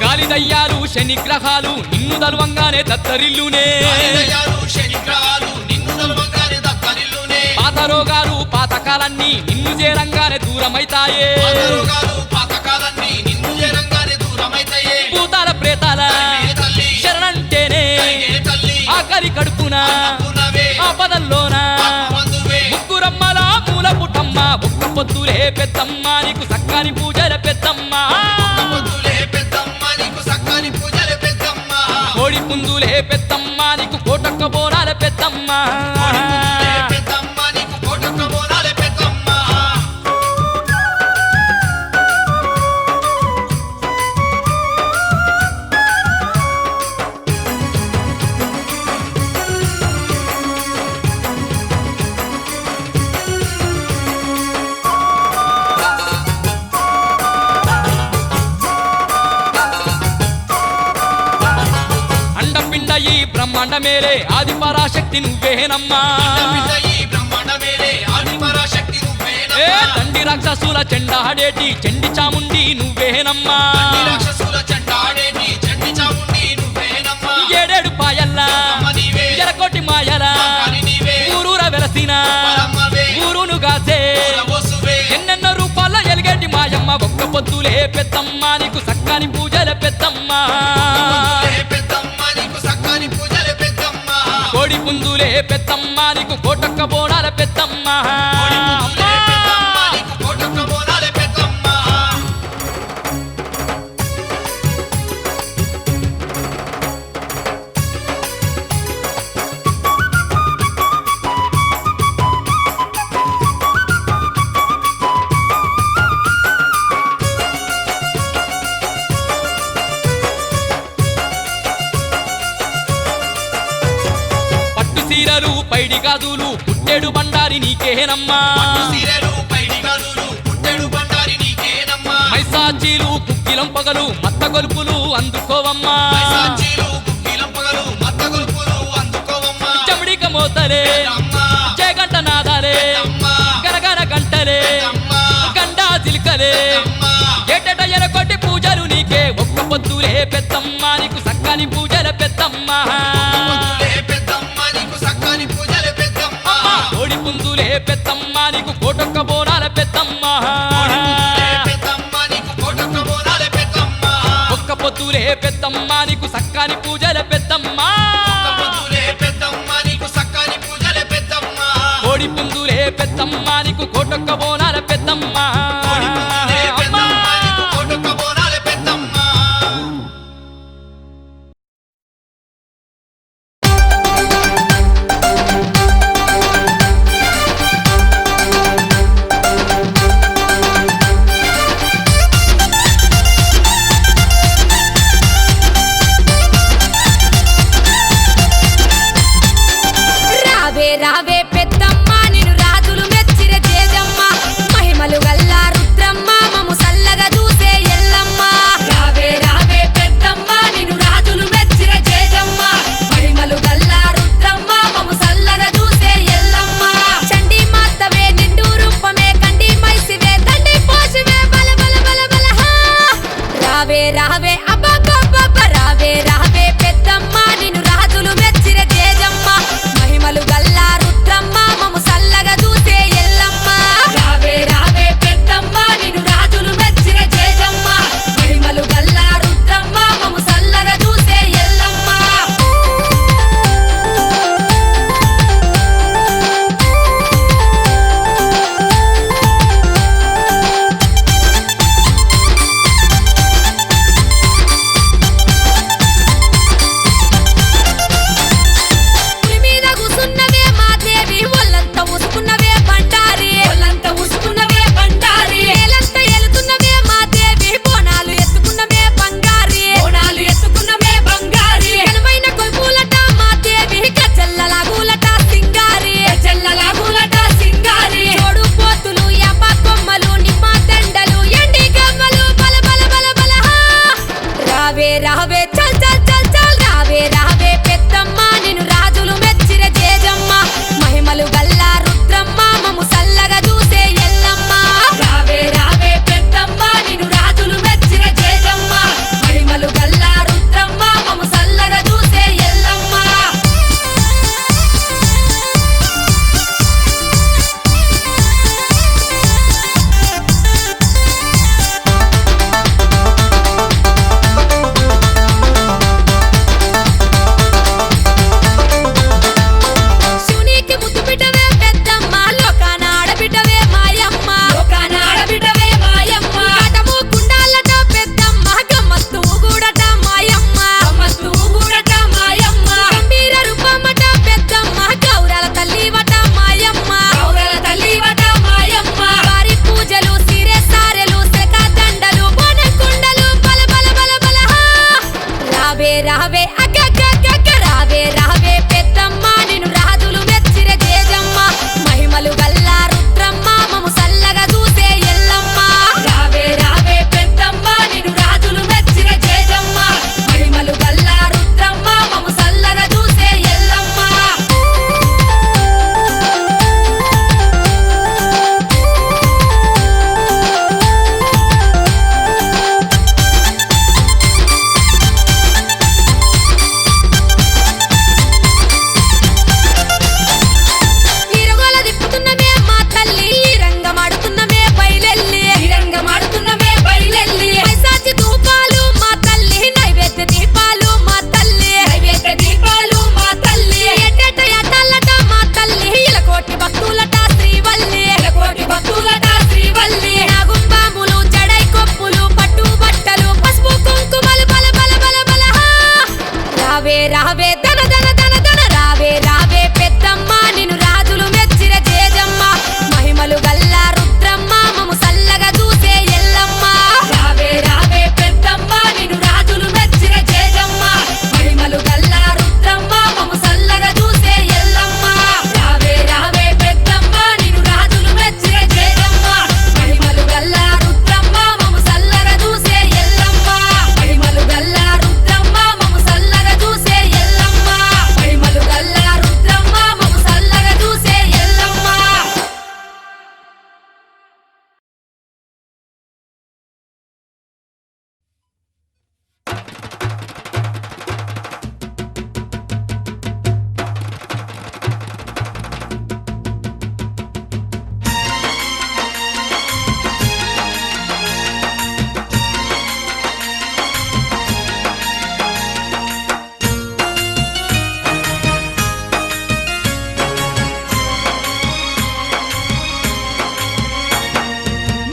గాలి దయ్యాలు శని గ్రహాలు నిన్ను దర్వంగానే దత్తరిల్లునే
హరిదయాలు శనిగ్రహాలు నిన్ను తలవంగానే దత్తరిల్లునే
పాత రోగాలు పాతకాలన్నీ నిన్ను చేరంగానే దూరమైతాయే
పాతరోగాలు పాతకాలన్నీ నిన్ను చేరంగానే దూరమైతాయే
భూతాల ప్రేతాల
తల్లి తల్లి
శరణంటేనే
కలిగే తల్లి
ఆకలి కడుపున
అన్నపూర్ణవే
ఆపదల్లోన
ఆత్మబంధువే
ముగ్గురమ్మల మూల పుట్టమ్మ ఒక్క పొద్దులే పెద్దమ్మ నీకు సక్కని పూజల పెద్దమ్మ
పొద్దులే పెద్దమ్మ నీకు సక్కని పూజలే పెద్దమ్మ
కోడి పుందులే పెద్దమ్మ నీకు కోటొక్క బోనాల పెద్దమ్మ
పుంజులే పెద్దమ్మ నీకు కోటొక్క బోనాలే పెద్దమ్మ
అండపిండ ఈ బ్రహ్మాండ మేలే ఆది పరాశక్తి నువ్వేనమ్మా
బిడ్డ ఈ బ్రహ్మాండ మేలే ఆది పరాశక్తి
ఏ
నువ్వేనమ్మా
తండ్రి రాక్షసుల చెండాడేటి చెండి చాముండి నువ్వేనమ్మా
ఈ రాక్షసుల చెండాడేటి చండి చాముండి నువ్వేనమ్మా
ఏడేడు పాయల్లా
అమ్మ నీవే
ఎరకోటి మాయల
కాని నీవే
ఊరూర వెలసిన
పరమ్మవే
ఊరును గాసే
కులబోసువే
ఎన్నెన్నో రూపాల ఎలిగేటి మాయమ్మ ఒక్క పొద్దులే పెద్దమ్మ నీకు సక్కని పూజల పెద్దమ్మ
పుంజులే పెద్దమ్మ నీకు సక్కని పూజలే పెద్దమ్మ
కోడి పుందులే పెద్దమ్మ నీకు కోటొక్క బోనాల పెద్దమ్మ
కోడి పుంజులే పెద్దమ్మ నీకు కోటొక్క బోనాలే పెద్దమ్మ
పట్టు సీరలు పైడి గాజులు పుట్టెడు బండారి నీకేనమ్మా
సీరెలు పైడి గాజులు పుట్టెడు బండారి నీకేనమ్మా
మైసాచీలు కుక్కిలం పగలు మత్త గొలుపులు అందుకోవమ్మా
సాచీలు గుగ్గిలం పగలు మత్త గొలుపులు అందుకోవమ్మా
చమడిక మోతలే
పెద్దమ్మ
జయగంట నాదాలే
పెద్దమ్మ
గరగర గంటలే
పెద్దమ్మ
గండా చిలుకలే
పెద్దమ్మ
ఏటట ఎరకొట్టి పూజలు నీకే ఒక్క పొద్దులే పెద్దమ్మ నీకు సక్కని పూజల పెద్దమ్మ
పుంజులే పెద్దమ్మ నీకు సక్కని పూజలే పెద్దమ్మ
కోడి పుందులే పెద్దమ్మ నీకు కోటొక్క బోనాల పెద్దమ్మ
పుంజులే పెద్దమ్మ నీకు కోటొక్క బోనాలే పెద్దమ్మ
ఒక్క పొద్దులే పెద్దమ్మ నీకు సక్కని పూజల పెద్దమ్మ
పుంజులే పెద్దమ్మ నీకు సక్కని పూజలే పెద్దమ్మ
కోడి పుందులే పెద్దమ్మ నీకు కోటొక్క బోనాల పెద్దమ్మ
పుంజులే పెద్దమ్మ నీకు కోటొక్క బోనాలే పెద్దమ్మ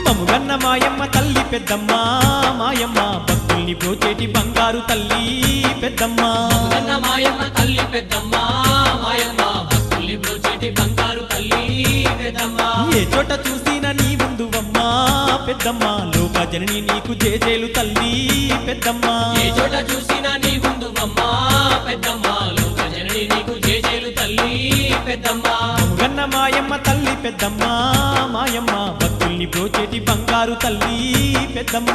మముగన్న మాయమ్మ తల్లి పెద్దమ్మ మాయమ్మ భక్తుల్ని బ్రోచేటి బంగారు తల్లి పెద్దమ్మ
గన్న మాయమ్మ తల్లి పెద్దమ్మ మాయమ్మ భక్తుల్ని బ్రోచేటి బంగారు తల్లి పెద్దమ్మ
ఏ చోట చూసినా నీ ముందువమ్మా పెద్దమ్మ లోక జనని నీకు జేజేలు తల్లి పెద్దమ్మ
ఏ చోట చూసినా నీ ముందువమ్మ పెద్దమ్మ లోక జనని నీకు జేజేలు తల్లి పెద్దమ్మ
మముగన్న మాయమ్మ తల్లి పెద్దమ్మ మాయమ్మ భక్తుల్ని బ్రోచేటి బంగారు తల్లి పెద్దమ్మ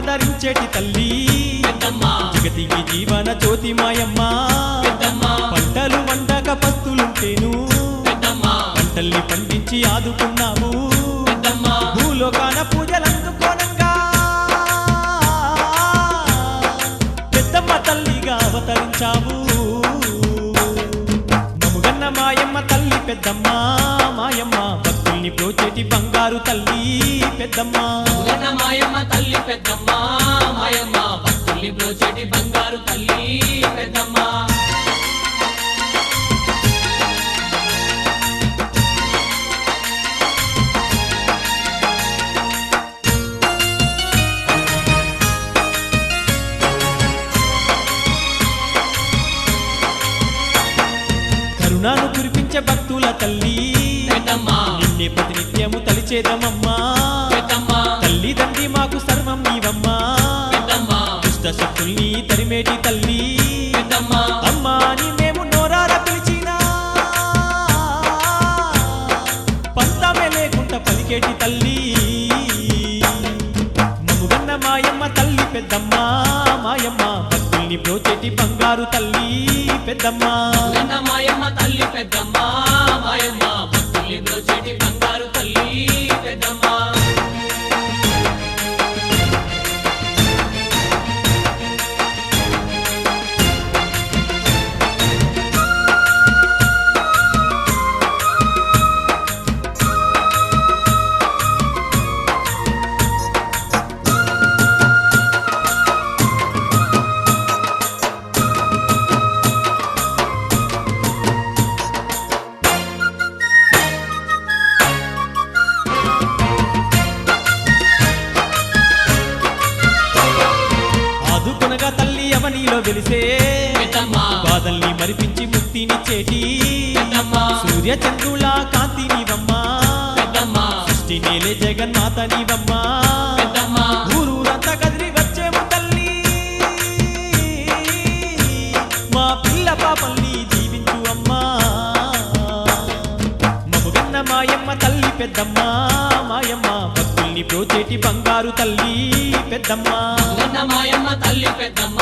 ధరించేటి తల్లి
పెద్దమ్మ
జగతికి జీవన జ్యోతి మాయమ్మ
పెద్దమ్మ
పంటలు వండక పస్తులుంటేను
పెద్దమ్మ
పంటల్ని పండించి ఆదుకున్నావు
పెద్దమ్మ
భూలోకాన పూజలందుకోనంగా పెద్దమ్మ తల్లిగా అవతరించావు మముగన్న మాయమ్మ తల్లి పెద్దమ్మ మాయమ్మ భక్తుల్ని బ్రోచేటి బంగారు తల్లి పెద్దమ్మ
గన్న మాయమ్మ తల్లి పెద్దమ్మ మాయమ్మ భక్తుల్ని బ్రోచేటి బంగారు తల్లి పెద్దమ్మ
కరుణాను కురిపించే భక్తుల తల్లి
పెద్దమ్మ
నిన్నే ప్రతినిత్యము తలిచేదమమ్మా
పెద్దమ్మ
తల్లి తండ్రి మాకు సర్వం నీవమ్మా
పెద్దమ్మ
దుష్ట శక్తుల్ని తరిమేటి తల్లి
పెద్దమ్మ
అమ్మా అని మేము నోరారా పిలిచినా పంతమే లేకుండా పలికేటి తల్లి మముగన్న మాయమ్మ తల్లి పెద్దమ్మ మాయమ్మ భక్తుల్ని బ్రోచేటి బంగారు తల్లి పెద్దమ్మ
గన్న మాయమ్మ తల్లి పెద్దమ్మ మాయమ్మ భక్తుల్ని బ్రోచేటి బంగారు తల్లి పెద్దమ్మ
ఆదుకొనగా తల్లి అవనిలో వెలిసే
పెద్దమ్మ
బాధల్ని మరిపించి ముక్తినిచ్చేటి
పెద్దమ్మ
సూర్య చంద్రుల కాంతి నీవమ్మా
పెద్దమ్మ
సృష్టి నేలే జగన్మాత నీవమ్మా
పెద్దమ్మ
ఊరూరంతా కదిలి వచ్చేము తల్లి మా పిల్ల పాపల్ని దీవించు అమ్మా మముగన్న మాయమ్మ తల్లి పెద్దమ్మ మాయమ్మ భక్తుల్ని బ్రోచేటి బంగారు తల్లి పెద్దమ్మ
గన్న మాయమ్మ తల్లి పెద్దమ్మ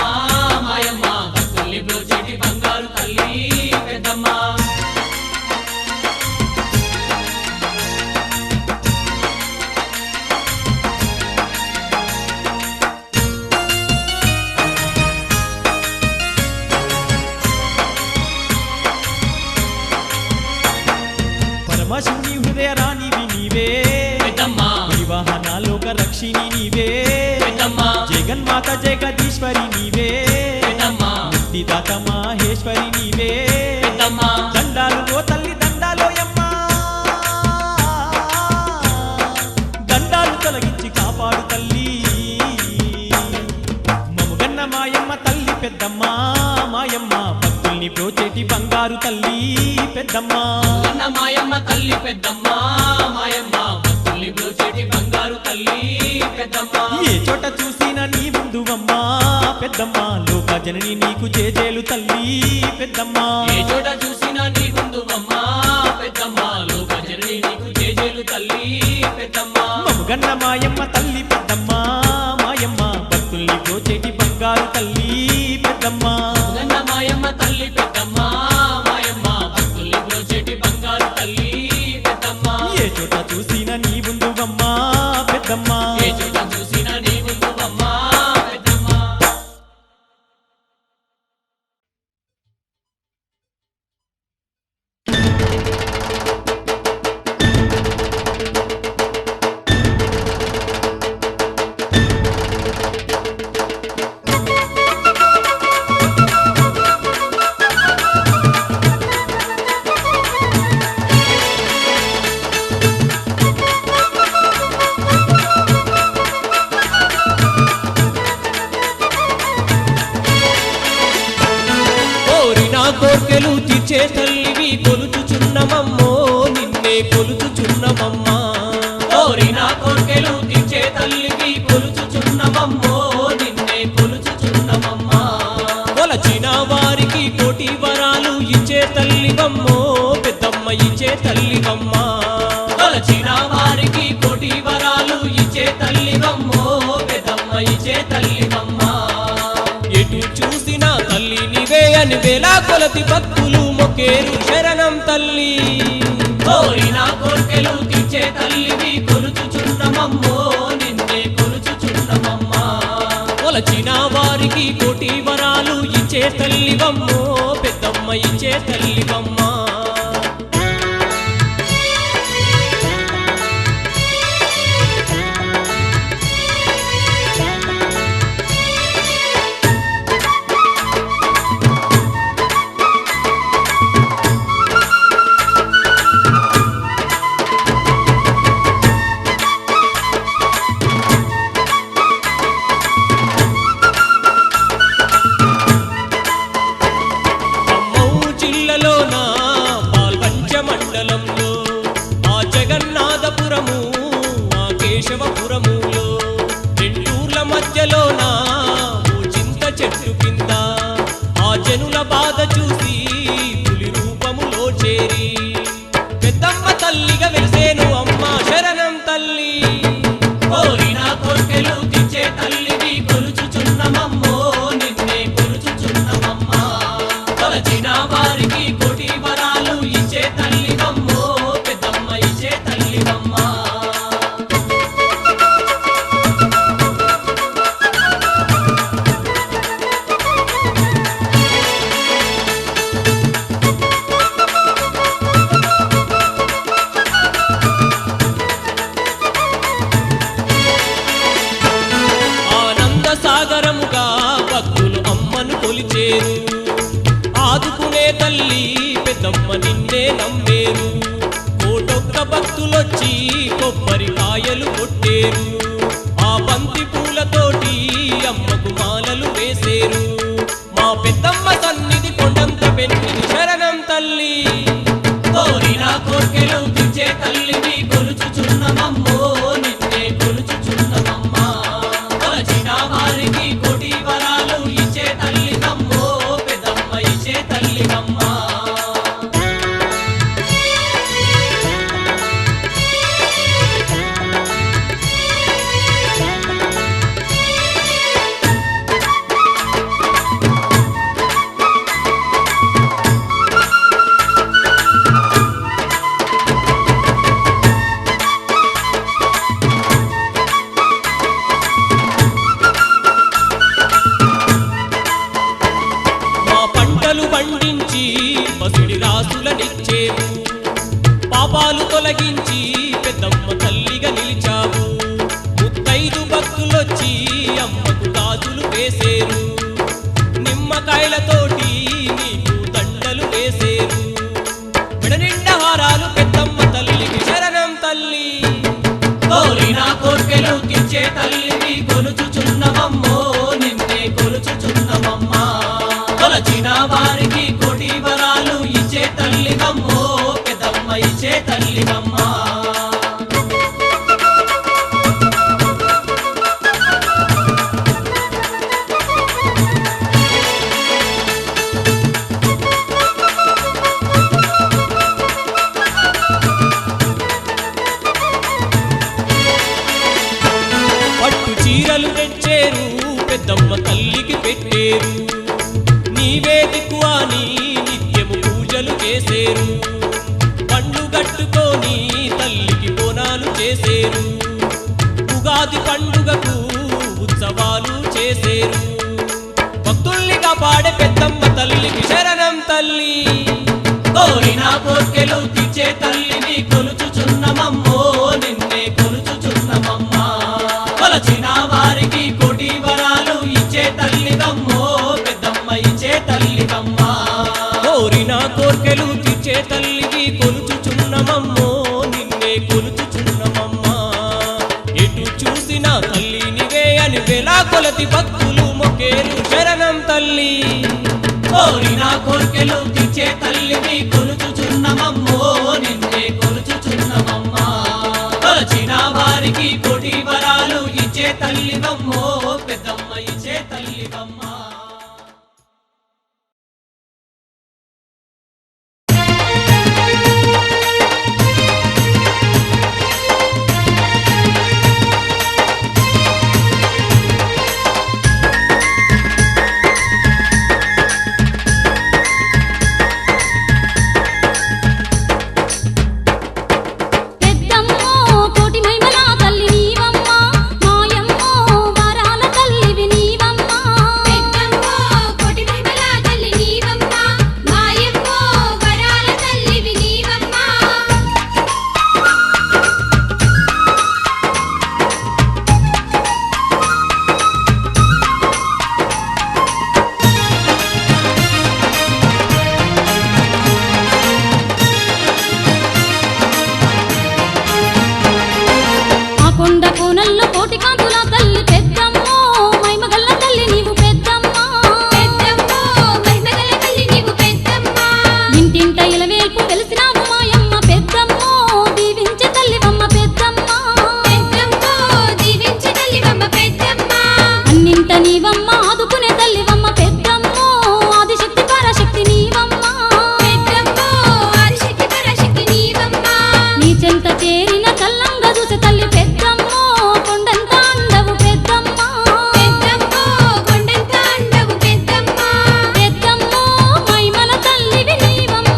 మాయమ్మ భక్తుల్ని బ్రోచేటి బంగారు తల్లి పెద్దమ్మ
పరమశివుని హృదయ రాణివి నీవే
పెద్దమ్మ
వివాహనాలోక రక్షిణి నీవే
పెద్దమ్మ
జగన్మాత జగదీశ్వరి నీవే
పెద్దమ్మ
ముక్తిదాత మాహేశ్వరి నీవే
పెద్దమ్మ
దండాలు ఓ తల్లి దండాలోయమ్మా దండాలు తొలగించి కాపాడు తల్లి మముగన్న మాయమ్మ తల్లి పెద్దమ్మ మాయమ్మ భక్తుల్ని బ్రోచేటి బంగారు తల్లి పెద్దమ్మ
గన్న మాయమ్మ తల్లి పెద్దమ్మ మాయమ్మ భక్తుల్ని బ్రోచేటి బంగారు తల్లి పెద్దమ్మ
ఏ చోట చూసినా నీ ముందువమ్మా పెద్దమ్మ లోక జనని నీకు జేజేలు తల్లి పెద్దమ్మ
ఏ చోట చూసినా నీ ముందువమ్మ పెద్దమ్మ లోక జనని నీకు జేజేలు తల్లి పెద్దమ్మ
మముగన్న మాయమ్మ తల్లి పెద్దమ్మ మాయమ్మ భక్తుల్ని బ్రోచేటి బంగారు తల్లి పెద్దమ్మ
గన్న మాయమ్మ తల్లి పెద్దమ్మ మాయమ్మ భక్తుల్ని బ్రోచేటి తల్లివి కొలుచుచున్నమమ్మో నిన్నే కొలుచుచున్నమమ్మా కోరిన కోర్కెలు తీర్చే తల్లివి కొలుచుచున్నమమ్మో నిన్నే కొలుచుచున్నమమ్మా కొలచిన వారికి కోటి వరాలు ఇచ్చే తల్లివమ్మో పెద్దమ్మ ఇచ్చే తల్లివమ్మా కొలచిన వారికి కోటి వరాలు ఇచ్చే తల్లివమ్మో పెద్దమ్మ ఇచ్చే తల్లివమ్మా ఎటు చూసినా తల్లి నీవే అని వేలా కొలతి భక్తులు మొక్కేరు శరణం తల్లి కోరిన కోర్కెలు తీర్చే తల్లివి కొలుచుచున్నమమ్మో నిన్నే కొలుచుచున్నమమ్మా కొలచిన వారికి కోటి వరాలు ఇచ్చే తల్లివమ్మో పెద్దమ్మ ఇచ్చే తల్లివమ్మా కేశవపురములో రెండూర్ల మధ్యలోన ఓ చింత చెట్టు కింద ఆ జనుల బాధ చూసి పులి రూపములో చేరి పెద్దమ్మ తల్లిగా వెలిసేను అమ్మ శరణం తల్లి కోరిన కోర్కెలు తీర్చే తల్లివి కొలుచుచున్నమమ్మో నిన్నే కొలుచుచున్నమమ్మా కొలచిన వారికి కోటి వరాలు ఇచ్చే తల్లివమ్మో పెద్దమ్మ ఇచ్చే తల్లివమ్మా సాగరముగా భక్తులు అమ్మను కొలిచేరు ఆదుకునే తల్లి పెద్దమ్మ నిన్నే నమ్మేరు కోటొక్క భక్తులొచ్చి కొబ్బరికాయలు కొట్టేరు ఆ బంతి పూలతోటి అమ్మకు మాలలు వేసేరు మా పెద్దమ్మ సన్నిధి కొండంత పెన్నిది శరణం తల్లి కోరిన కోర్కెలు తీర్చే తల్లివి కొలుచుచున్నమమ్మో నిన్నే కొలుచుచున్నమమ్మా కొలచిన వారికి కోటి వరాలు ఇచ్చే తల్లివమ్మో పెద్దమ్మ ఇచ్చే తల్లివమ్మా పండించి పసిడి రాసులనిచ్చేవు పాపాలు తొలగించి పెద్దమ్మ తల్లిగా నిలిచావు ముత్తైదు భక్తులొచ్చి అమ్మకు గాజులు వేసేరు నిమ్మకాయలతోటి నీకు దండలు వేసేరు మెడనిండా హారాలు పెద్దమ్మ తల్లికి శరణం తల్లి కోరిన కోర్కెలు తీర్చే తల్లివి కొలుచుచున్నమమ్మో నిన్నే కొలుచుచున్నమమ్మా కొలచిన వారికి కోటి వరాలు ఇచ్చే తల్లివమ్మో పెద్దమ్మ ఇచ్చే తల్లివమ్మా పట్టు చీరలు తెచ్చేరు పెద్దమ్మ తల్లికి పెట్టేరు నీవే దిక్కువాని నిత్యము పూజలు చేసేరు పండు గట్టుకొని తల్లికి బోనాలు చేసేరు ఉగాది పండుగకు ఉత్సవాలు చేసేరు భక్తుల్ని కాపాడే పెద్దమ్మ తల్లికి శరణం తల్లి కోరిన కోర్కెలు తీర్చే తల్లిని కొలుచుచున్నమమ్మో నిన్నే కొలుచుచున్నమమ్మా కొలచిన వారికి కోటి వరాలు ఇచ్చే తల్లివమ్మో పెద్దమ్మ ఇచ్చే తల్లివమ్మా కోరిన కోర్కెలు తీర్చే తల్లివి కొలుచుచున్నమమ్మో నిన్నే కొలుచుచున్నమమ్మా ఎటు చూసినా తల్లి నీవే అని వేలా కొలతి భక్తులు మొక్కేరు శరణం తల్లి కోరిన కోర్కెలు తీర్చే తల్లివి నిన్నే కొలుచుచున్నమమ్మో నిన్నే కొలుచుచున్నమమ్మా కొలచిన వారికి కోటి వరాలు ఇచ్చే తల్లివమ్మో పెద్దమ్మ ఇచ్చే తల్లివమ్మా
పెద్దమ్మో కోటి మహిమల తల్లి నీవమ్మ మాయమ్మో వరాల తల్లివి నీవమ్మ పెద్దమ్మో కోటి మహిమల తల్లి నీవమ్మ మాయమ్మో వరాల తల్లివి నీవమ్మ ఆ కొండ కోనల్లో కోటి కాంతుల తల్లి పెద్దమ్మో మహిమగల్ల తల్లి నీవు పెద్దమ్మ పెద్దమ్మో మహిమగల్ల తల్లి నీవు పెద్దమ్మ ఇంటింట ఇలవేల్పు వెలిసినావు మాయమ్మ పెద్దమ్మో దీవించే తల్లివమ్మ పెద్దమ్మ పెద్దమ్మో దీవించే తల్లివమ్మ పెద్దమ్మ అన్నింట నీవమ్మ ఆదుకునే తల్లివమ్మ పెద్దమ్మో ఆదిశక్తి పరాశక్తి నీవమ్మ పెద్దమ్మో ఆదిశక్తి పరాశక్తి నీవమ్మ నీ చెంత చేరిన చల్లంగా చూసే తల్లి పెద్దమ్మో కొండంత అండవు పెద్దమ్మ పెద్దమ్మో కొండంత అండవు పెద్దమ్మ పెద్దమ్మో మహిమల తల్లివి నీవమ్మ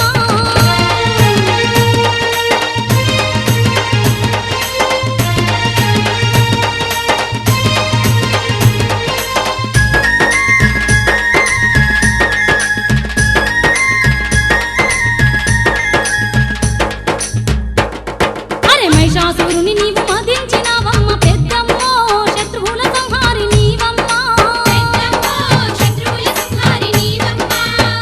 అరే మహిషాసురుని నీవు మదించినావమ్మ పెద్దమ్మో శత్రువుల సంహారి నీవమ్మ పెద్దమ్మో శత్రువుల సంహారి నీవమ్మ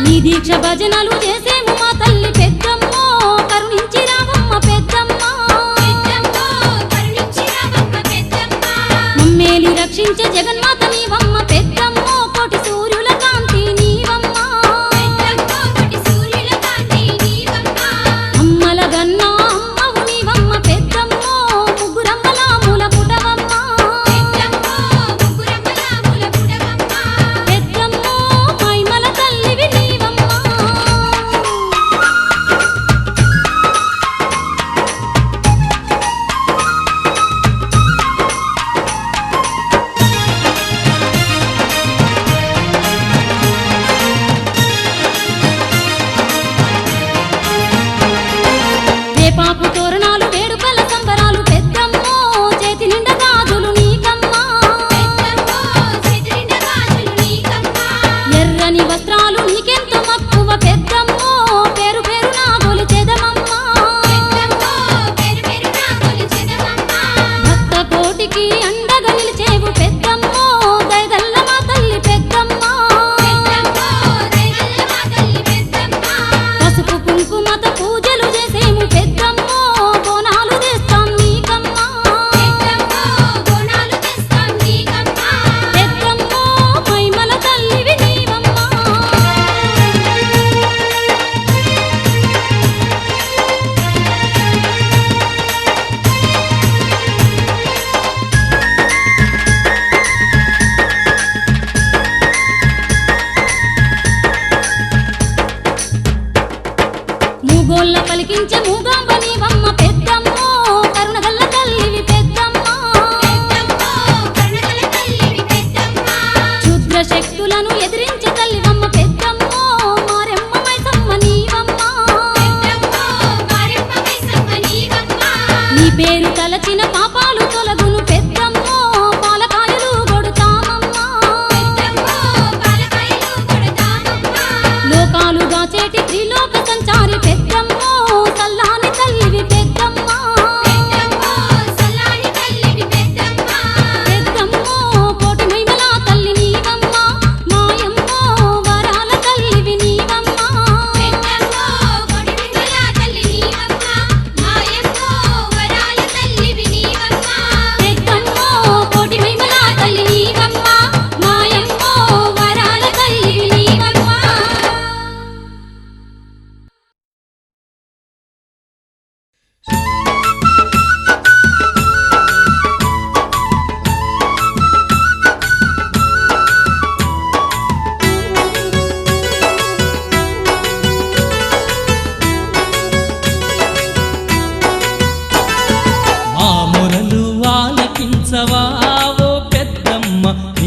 నీ దీక్ష భజనలు చేసేము మా తల్లి పెద్దమ్మో కరుణించి రావమ్మ పెద్దమ్మ పెద్దమ్మో కరుణించి రావమ్మ పెద్దమ్మ మమ్మేలి రక్షించే జగన్మాత నీవమ్మ పెద్దమ్మో కోటి సూర్యుల కాంతి నీవమ్మ పెద్దమ్మో కోటి సూర్యుల కాంతి నీవమ్మ అమ్మల గన్నా అమ్మవు నీవమ్మ పెద్దమ్మో ముగ్గురమ్మల మూల పుటవమ్మ పెద్దమ్మో ముగ్గురమ్మల మూల పుటవమ్మ పెద్దమ్మో మహిమల తల్లివి నీవమ్మ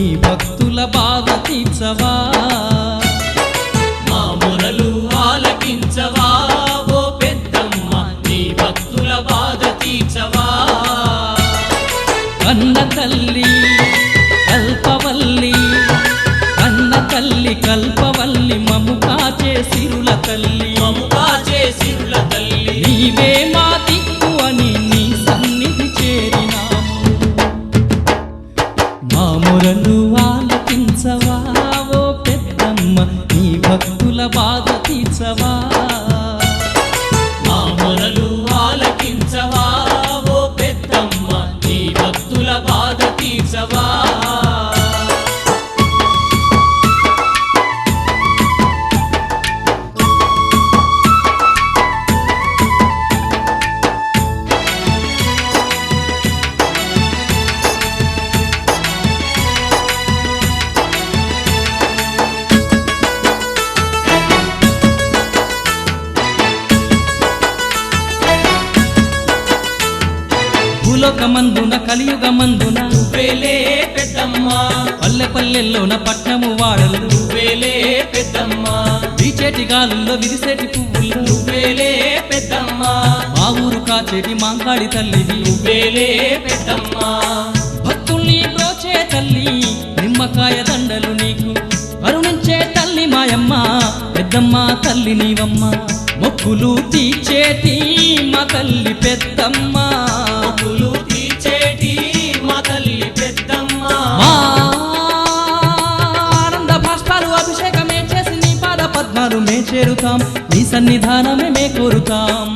నీ భక్తుల బాధ తీర్చవా
మా మొరలు ఆలకించవా ఓ పెద్దమ్మ నీ భక్తుల బాధ తీర్చవా
కన్న తల్లి కల్పవల్లి కన్న తల్లి కల్పవల్లి మము కాచే సిరుల తల్లి
మము కాచే సిరుల తల్లి
నీవే మా దిక్కు అని నీ సన్నిధి చేరినాము మా మొరలు ఆలకించవా ఓ పెద్దమ్మ నీ భక్తుల బాధ తీర్చవా
మా మొరలు ఆలకించవా ఓ పెద్దమ్మ నీ భక్తుల బాధ తీర్చవా
భూలోకమందున కలియుగమందున
వేలే పెద్దమ్మ
పల్లె పల్లెల్లోన పట్నము వాడలు
వేలే పెద్దమ్మ
వీచేటి గాలుల్లో విరిసేటి పువ్వుల్లో
వేలే పెద్దమ్మ
మా ఊరు కాచేటి మాంగాడి తల్లివి
వేలే పెద్దమ్మ
భక్తుల్ని బ్రోచే తల్లి నిమ్మకాయ దండలు నీకు కరుణించే తల్లి మాయమ్మ పెద్దమ్మ తల్లి నీవమ్మ మొక్కులు తీర్చేటి మా తల్లి పెద్దమ్మ
మొక్కులు తీర్చేటి మా తల్లి పెద్దమ్మ
మా ఆనంద భాష్పాలు అభిషేకమే చేసి నీ పాద పద్మాలు మే చేరుతాం నీ సన్నిధానమే మే కోరుతాం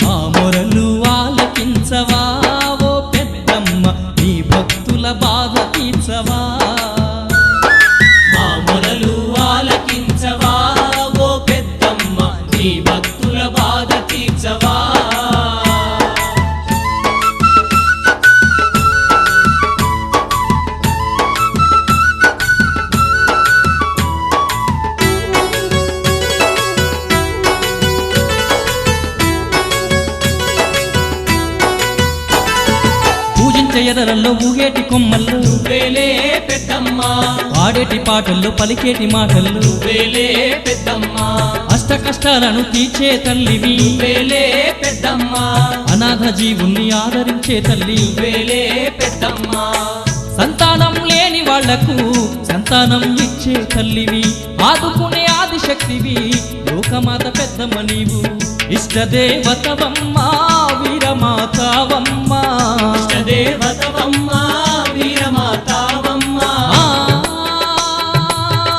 మా మొరలు ఆలకించవా ఓ పెద్దమ్మ నీ భక్తుల బాధ తీర్చవా
మా మొరలు ఆలకించవా ఓ పెద్దమ్మ నీ భక్తుల బాధ తీర్చవా
పూజించే ఎదరల్లో ఊగేటి కొమ్మల్లో
వేలే పెద్దమ్మ
పాడేటి పాటల్లో పలికేటి మాటల్లో
వేలే పెద్దమ్మ
అష్ట కష్టాలను తీర్చే తల్లివి
వేలే పెద్దమ్మ
అనాథ జీవుల్ని ఆదరించే తల్లి
వేలే పెద్దమ్మ
సంతానం లేని వాళ్లకు సంతానం ఇచ్చే తల్లివి ఆదుకునే ఆదిశక్తివి లోకమాత పెద్దమ్మ నీవు ఇష్టదేవతవమ్మ వీరమాతావమ్మ
దేవతవమ్మ వీరమాతావమ్మ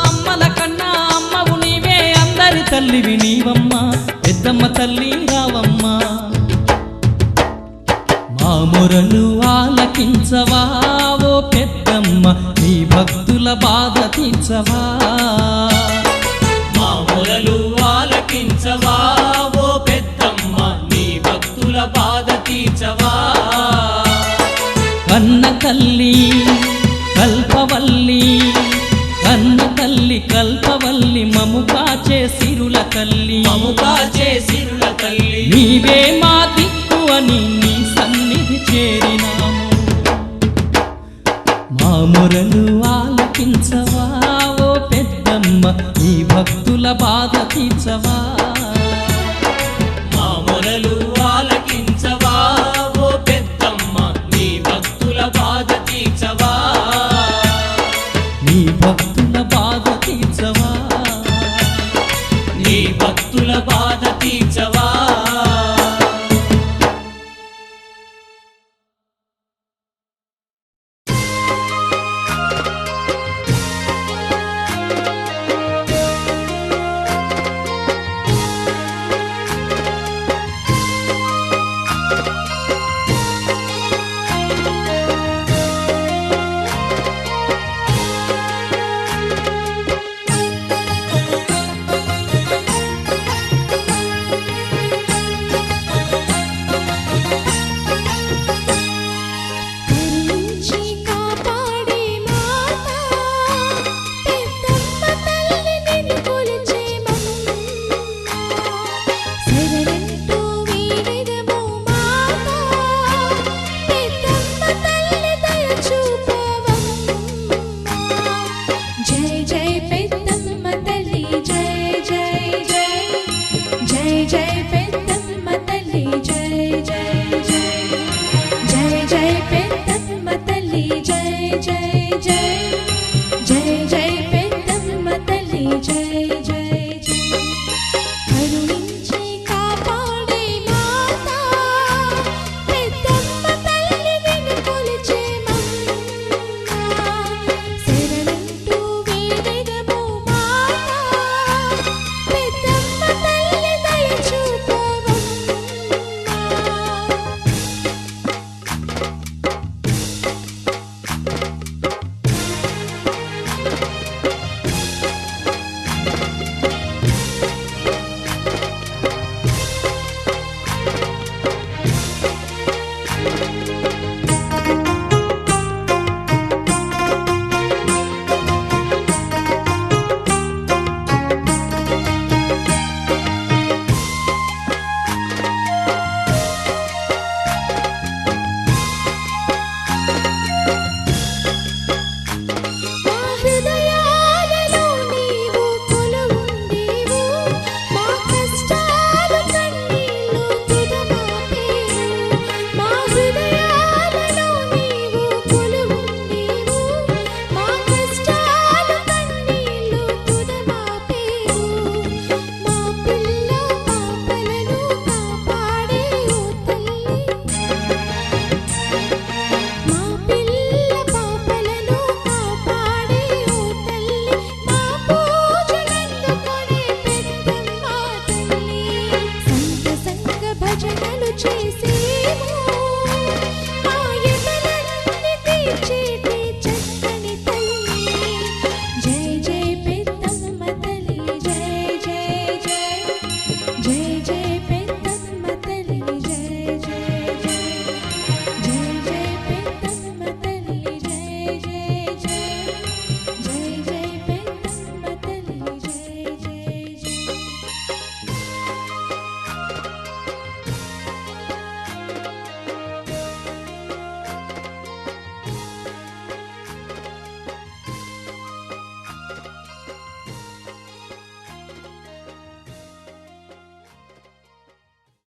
అమ్మల కన్నా అమ్మవు నీవే అందరి తల్లివి నీవమ్మ పెద్దమ్మ తల్లి రావమ్మ మా మొరలు ఆలకించవా ఓ పెద్దమ్మ నీ భక్తుల బాధ తీర్చవా
మా మొరలు ఆలకించవా ఓ పెద్దమ్మ నీ భక్తుల బాధ తీర్చవా
కన్న తల్లి కల్పవల్లి కన్న తల్లి కల్పవల్లి మము కాచే సిరుల తల్లి
మము కాచే సిరుల తల్లి
నీవే మా దిక్కు అని నీ సన్నిధి చేరినాము మా మొరలు ఆలకించవా ఓ పెద్దమ్మ నీ భక్తుల బాధ తీర్చవా